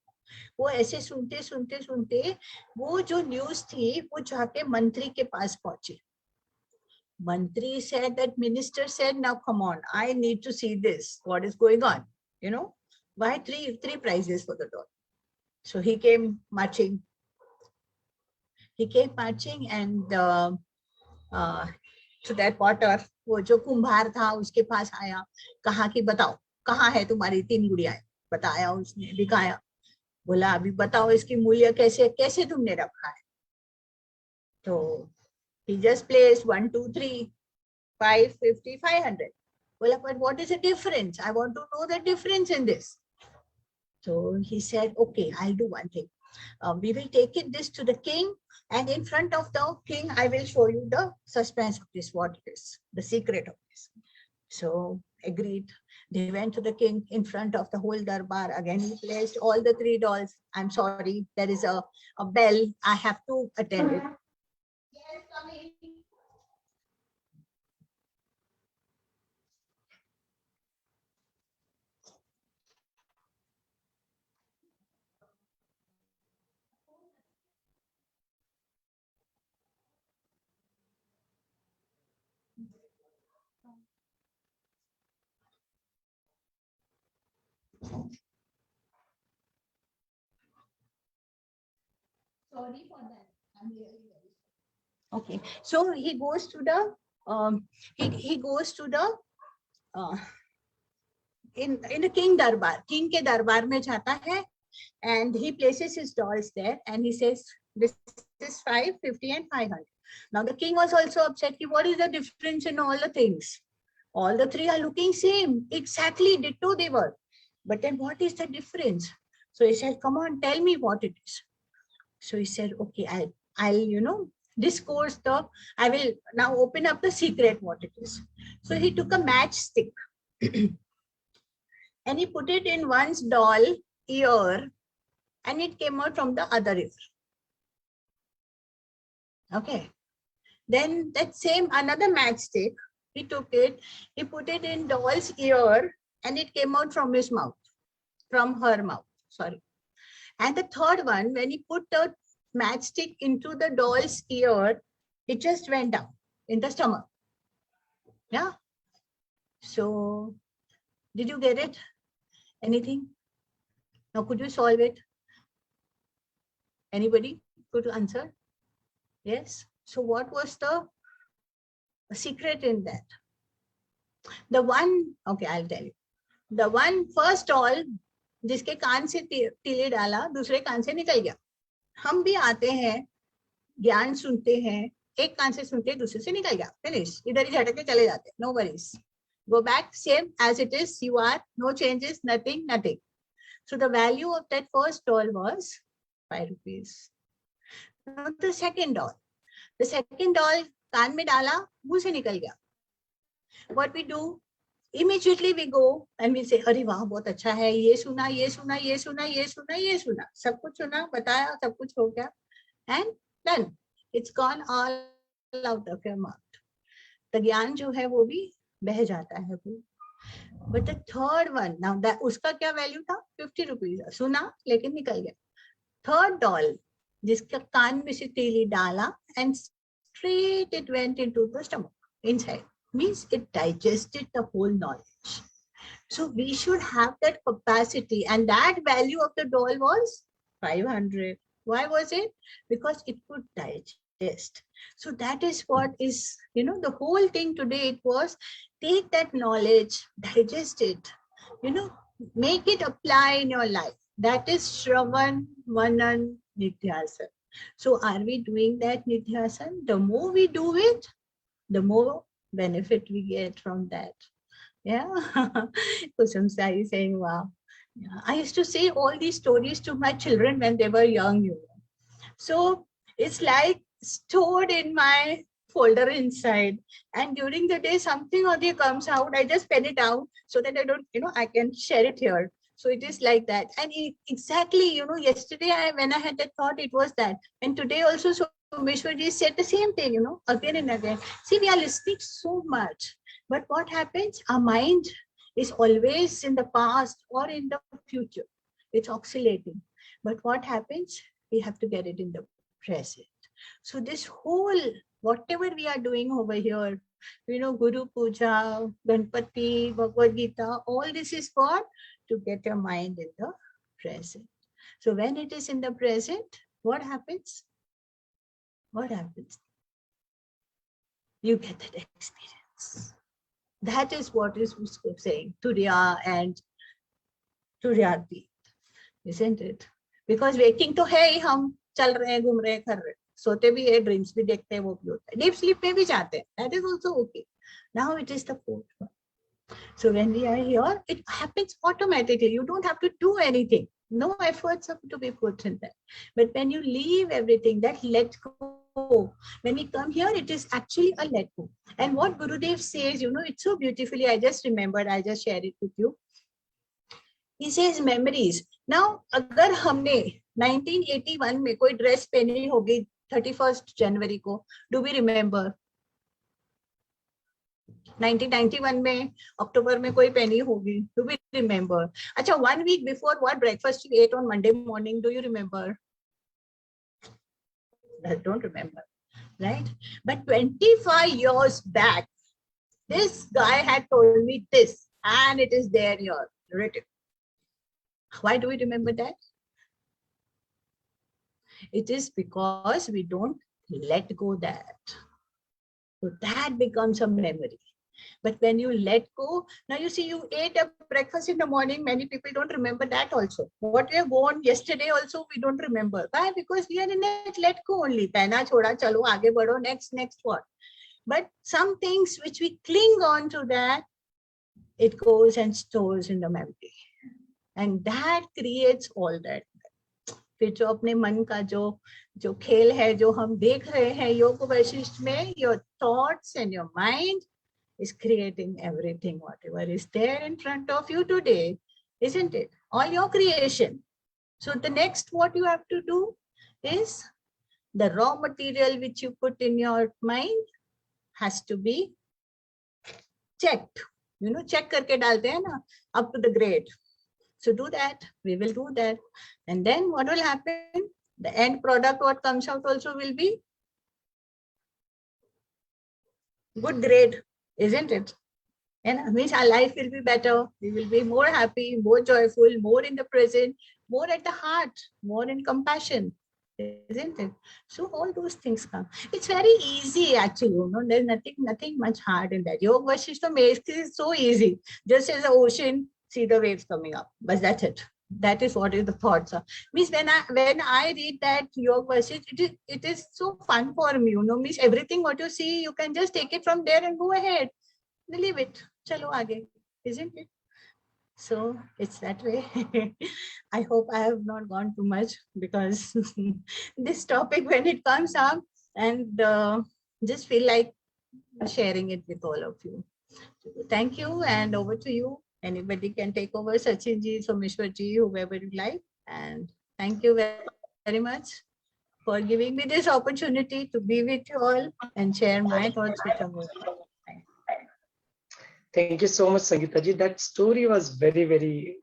वो ऐसे सुनते वो जो न्यूज थी वो जाके मंत्री के पास पहुंची. Mantri said that minister said, now come on, I need to see this. What is going on? You know, why three prizes for the doll? So he came marching. And to that potter, वो जो कुंभार था उसके पास आया, कहा कि बताओ कहाँ है तुम्हारी 3 गुड़ियाएं. बताया उसने, दिखाया, बोला अभी बताओ इसकी मूल्य कैसे तुमने रखा है. तो he just placed 1, 2, 3, 5, 50, 500. Well, but what is the difference? I want to know the difference in this. So he said, okay, I'll do one thing. We will take this to the king, and in front of the king, I will show you the suspense of this, what it is, the secret of this. So agreed. They went to the king in front of the whole darbar. Again, he placed all the 3 dolls. I'm sorry, there is a bell. I have to attend it. Yes, coming. Sorry for that. I'm really very sorry. Okay, so he goes to the in the king darbar. King के दरबार में जाता है, and he places his dolls there, and he says, this is 5, 50, and 500. Now the king was also upset. What is the difference in all the things? All the 3 are looking same, exactly ditto they were. But then what is the difference? So he said, come on, tell me what it is. So he said, okay, I'll you know, discourse I will now open up the secret what it is. So he took a matchstick and he put it in one's doll ear, and it came out from the other ear. Okay. Then that same another matchstick, he took it, he put it in doll's ear, and it came out from his mouth, from her mouth, sorry. And the third one, when he put the matchstick into the doll's ear, it just went down in the stomach. Yeah. So, did you get it? Anything? Now, could you solve it? Anybody could answer? Yes. So, what was the secret in that? The one, okay, I'll tell you. The one first doll, जिसके कान से तीली डाला, दूसरे कान से निकल गया. हम भी आते हैं, ज्ञान सुनते हैं, एक कान से सुनते हैं, दूसरे से निकल गया. Finish. इधर ही झटक के चले जाते. No worries. Go back same as it is. You are, no changes, nothing. So the value of that first doll was 5 rupees. Now the second doll. The second doll, कान में डाला, मुंह से निकल गया. What we do? Immediately we go and we say, अरे वाह बहुत अच्छा है, ये सुना, सब कुछ सुना, बताया, सब कुछ हो गया, and done. It's gone all out of your mouth. The ज्ञान जो है वो भी बह जाता है वो. But the third one, now that उसका क्या value था? 50 rupees. सुना लेकिन निकल गया. Third doll, जिसका कान में से तीली डाला and straight it went into the stomach, inside. Means it digested the whole knowledge. So we should have that capacity, and that value of the doll was 500. Why was it? Because it could digest. So that is what is, the whole thing today. It was take that knowledge, digest it, make it apply in your life. That is Shravan, Manan, Nidhyasan. So are we doing that Nidhyasan? The more we do it, the more benefit we get from that. Yeah. Kusum Sai saying, wow. Yeah. I used to say all these stories to my children when they were young, So it's like stored in my folder inside. And during the day, something or other comes out. I just pen it out so that I don't, I can share it here. So it is like that. And exactly, yesterday when I had that thought, it was that. And today also, Someshwarji said the same thing, again and again. See, we are listening so much. But what happens? Our mind is always in the past or in the future. It's oscillating. But what happens? We have to get it in the present. So this whole, whatever we are doing over here, Guru Puja, Ganpati, Bhagavad Gita, all this is for to get your mind in the present. So when it is in the present, what happens? What happens? You get that experience. That is what is saying, Turiya and Turyati, isn't it? Because waking to hai, hum chal rahe, ghum rahe, kar rahe. Sote bhi hai, dreams bhi dekhte hai, wo bhi hota hai. Deep sleep mein bhi jate hai. That is also okay. Now it is the fourth one. So when we are here, it happens automatically. You don't have to do anything. No efforts have to be put in that. But when you leave everything, that let go. When we come here, it is actually a let go. And what Gurudev says, it's so beautifully, I just remembered, I just share it with you. He says memories. Now, agar humne 1981 में कोई dress पहनी होगी 31st January को, do we remember? 1991 में October में कोई पहनी होगी, do we remember? अच्छा, 1 week before, what breakfast you ate on Monday morning, do you remember? I don't remember, right? But 25 years back, this guy had told me this, and it is there here, written. Why do we remember that? It is because we don't let go that. So that becomes a memory. But when you let go, now you see, you ate a breakfast in the morning. Many people don't remember that also. What we have gone yesterday also, we don't remember. Why? Because we are in that let go only. Pehna choda, chalo, aage badho, next what? But some things which we cling on to that, it goes and stores in the memory. And that creates all that. फिर जो अपने मन का जो खेल है, जो हम देख रहे हैं योग वैशिष्ट में, your thoughts and your mind is creating everything, whatever is there in front of you today, isn't it? All your creation. So the next what you have to do is the raw material which you put in your mind has to be checked. Check करके डालते हैं ना, up to the grade. So do that. We will do that. And then what will happen? The end product, what comes out also will be good grade, isn't it? And means our life will be better. We will be more happy, more joyful, more in the present, more at the heart, more in compassion, isn't it? So all those things come. It's very easy actually. There's nothing much hard in that. Yog Vaashishtha makes it so easy. Just as the ocean, see the waves coming up. But that's it. That is what is the thoughts are. Means when I read that Yog Vaashishtha, it is so fun for me. Means everything what you see, you can just take it from there and go ahead. Leave it. Chalo aage, isn't it? So it's that way. I hope I have not gone too much, because this topic, when it comes up, and just feel like sharing it with all of you. Thank you, and over to you. Anybody can take over, Sachin ji, Someshwar ji, whoever you like. And thank you very much for giving me this opportunity to be with you all and share my thoughts with you.
Thank you so much, Sangeeta ji. That story was very, very.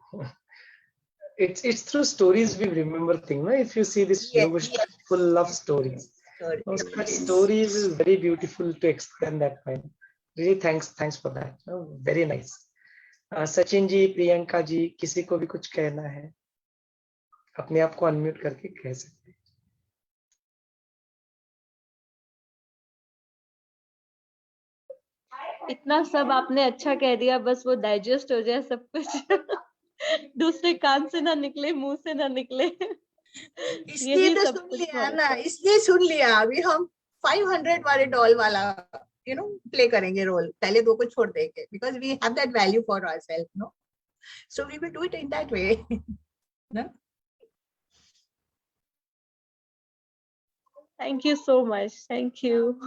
It's through stories we remember things. If you see this,
Yes.
full of stories. Such stories is very beautiful to explain that point. Really thanks for that. Oh, very nice. Sachin ji, Priyanka ji, किसी को भी कुछ कहना है अपने आप को unmute करके कह सकते हैं.
इतना सब आपने अच्छा कह दिया, बस वो डाइजेस्ट हो जाए सब कुछ दूसरे कान से ना निकले, मुंह से ना निकले.
इसलिए तो सुन लिया ना, इसलिए सुन लिया. अभी हम 500 वाले डॉल वाला प्ले करेंगे रोल. पहले 2 को छोड़ देंगे because we have that value for ourselves, no? So we will do it in that way. No?
Thank you so much. Thank you.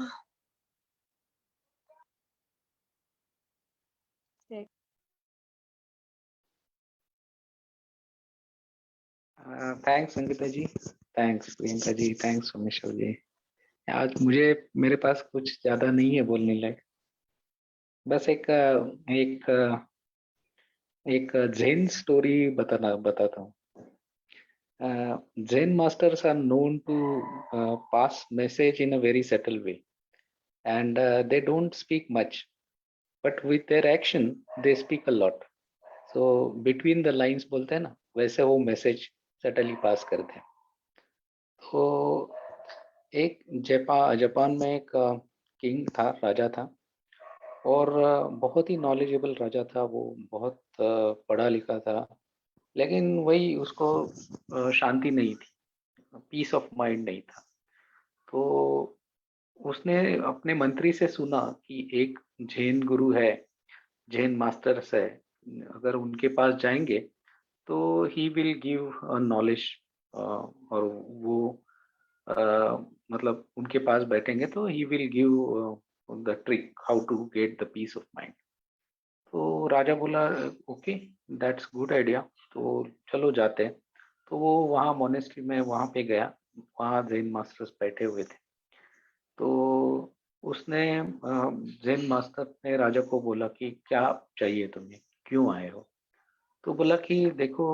Thanks Sangeeta ji, thanks Priyanka ji, thanks Someshwar ji. आज मेरे पास कुछ ज्यादा नहीं है बोलने लायक. बस एक ज़ेन स्टोरी बताता हूँ. Zen masters are known to pass message in a very subtle way, and they don't speak much, but with their action they speak a lot. So between the lines बोलते हैं ना, वैसे वो message subtly पास करते हैं. तो एक Japan में एक किंग था, राजा था, और बहुत ही नॉलेजेबल राजा था. वो बहुत पढ़ा लिखा था, लेकिन वही उसको शांति नहीं थी, पीस ऑफ माइंड नहीं था. तो उसने अपने मंत्री से सुना कि एक जैन गुरु है, जैन मास्टर्स है, अगर उनके पास जाएंगे तो ही विल गिव नॉलेज. और वो मतलब उनके पास बैठेंगे तो he will give the trick how to get the peace of mind. तो राजा बोला ओके, दैट्स गुड आइडिया, तो चलो जाते हैं. तो वो वहाँ मोनेस्ट्री में वहाँ पे गया. वहाँ जैन मास्टर्स बैठे हुए थे. तो उसने जैन मास्टर ने राजा को बोला कि क्या चाहिए तुम्हें, क्यों आए हो. तो बोला कि देखो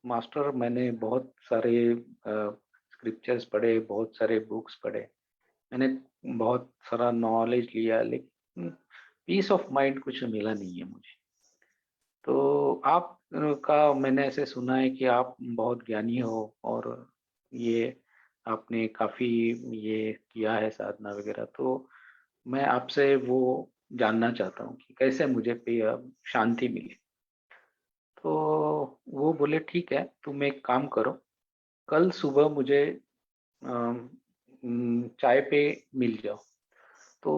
मास्टर, मैंने बहुत सारे स्क्रिप्चर्स पढ़े, बहुत सारे बुक्स पढ़े, मैंने बहुत सारा नॉलेज लिया, लेकिन पीस ऑफ माइंड कुछ मिला नहीं है मुझे. तो आप का मैंने ऐसे सुना है कि आप बहुत ज्ञानी हो और ये आपने काफी ये किया है साधना वगैरह, तो मैं आपसे वो जानना चाहता हूँ कि कैसे मुझे शांति मिले. तो वो बोले ठीक है, तुम एक काम करो, कल सुबह मुझे चाय पे मिल जाओ. तो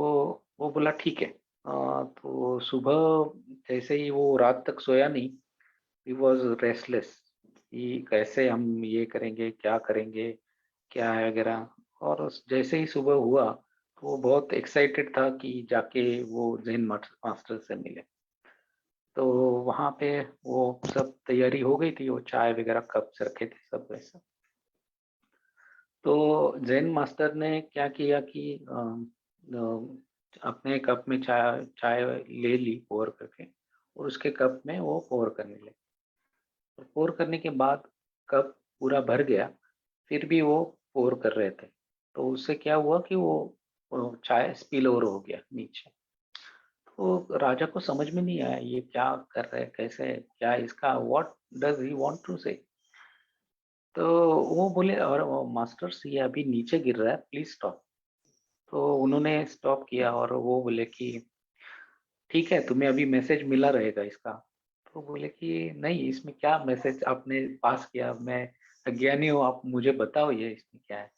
वो बोला ठीक है. तो सुबह जैसे ही वो रात तक सोया नहीं, ही वॉज रेस्टलेस कि कैसे हम ये करेंगे, क्या करेंगे, क्या है वगैरह. और जैसे ही सुबह हुआ तो वो बहुत एक्साइटेड था कि जाके वो जैन मास्टर से मिले. तो वहाँ पे वो सब तैयारी हो गई थी, वो चाय वगैरह कप से रखे थे सब वैसा. तो जैन मास्टर ने क्या किया कि अपने कप में चाय ले ली पोर करके, और उसके कप में वो पोर करने लगे. पोर करने के बाद कप पूरा भर गया, फिर भी वो पोर कर रहे थे. तो उससे क्या हुआ कि वो चाय स्पिल ओवर हो गया नीचे. तो राजा को समझ में नहीं आया ये क्या कर रहे हैं, कैसे, क्या इसका, what does he want to say. तो वो बोले और मास्टर्स ये अभी नीचे गिर रहा है, प्लीज स्टॉप. तो उन्होंने स्टॉप किया और वो बोले कि ठीक है, तुम्हें अभी मैसेज मिला रहेगा इसका. तो बोले कि नहीं, इसमें क्या मैसेज आपने पास किया, मैं अज्ञानी हूँ, आप मुझे बताओ ये इसमें क्या है.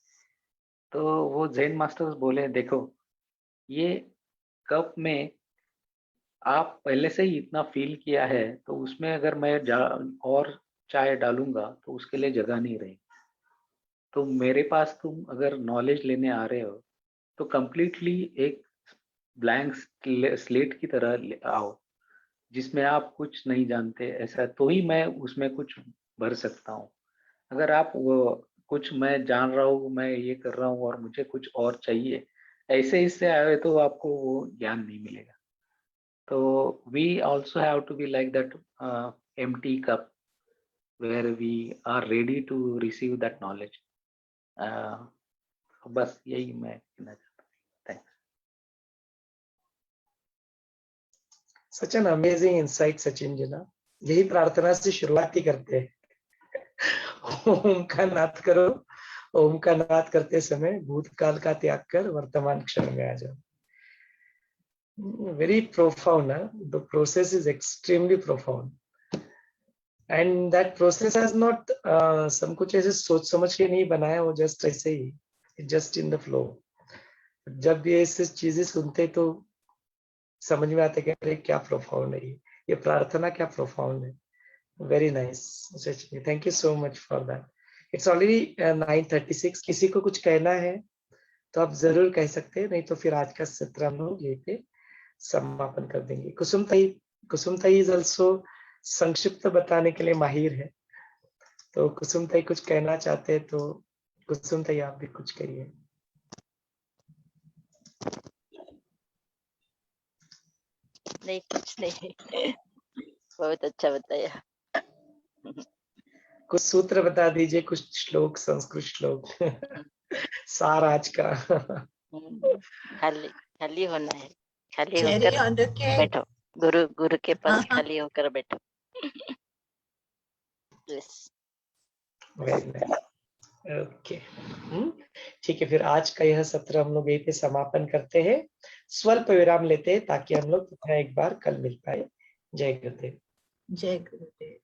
तो वो जैन मास्टर्स बोले देखो, ये कप में आप पहले से ही इतना फील किया है, तो उसमें अगर मैं और चाय डालूंगा तो उसके लिए जगह नहीं रहेगी. तो मेरे पास तुम अगर नॉलेज लेने आ रहे हो तो कंप्लीटली एक ब्लैंक स्लेट की तरह आओ, जिसमें आप कुछ नहीं जानते, ऐसा तो ही मैं उसमें कुछ भर सकता हूँ. अगर आप वो कुछ मैं जान रहा हूँ, मैं ये कर रहा हूँ और मुझे कुछ और चाहिए, ऐसे इससे आए तो आपको वो ज्ञान नहीं मिलेगा. तो we also have to be like that empty cup where we are ready to receive that knowledge. बस यही मैं कहना चाहता हूँ। Thanks.
Such an amazing insight Sachin ji ना। यही प्रार्थना से शुरुआत ही करते हैं। ओम का नाद करो, ओम का नाद करते समय भूतकाल का त्याग कर वर्तमान क्षण में आ जाओ। Very profound, huh? The process is extremely profound, and that process has not some कुछ ऐसे सोच समझ के नहीं बनाया, वो just ऐसे ही, just in the flow. जब ये ऐसी चीजें सुनते तो समझ में आते कि अरे क्या प्रोफाउंड है ये प्रार्थना क्या प्रोफाउंड है। Very nice Sachin, thank you so much for that. It's already 9:36। किसी को कुछ कहना है तो आप जरूर कह सकते हैं, नहीं तो फिर आज का सत्र हम लोग यहीं पे समापन कर देंगे। कुसुम ताई इज ऑल्सो संक्षिप्त बताने के लिए माहिर है, तो कुसुम ताई कुछ कहना चाहते हैं तो कुसुम ताई आप भी कुछ कहिए।
नहीं, कुछ नहीं। बहुत अच्छा बताया।
कुछ सूत्र बता दीजिए, कुछ श्लोक, संस्कृत श्लोक। सार आज का।
खाली खाली होना है, खाली
Cherry
होकर
on the cake.
बैठो, गुरु के पास
हाँ।
खाली होकर बैठो। Bliss.
Very nice, okay. ठीक है, फिर आज का यह सत्र हम लोग यहीं पे समापन करते हैं। स्वल्प विराम लेते हैं ताकि हम लोग एक बार कल मिल पाए। जय गुरुदेव।
जय गुरुदेव।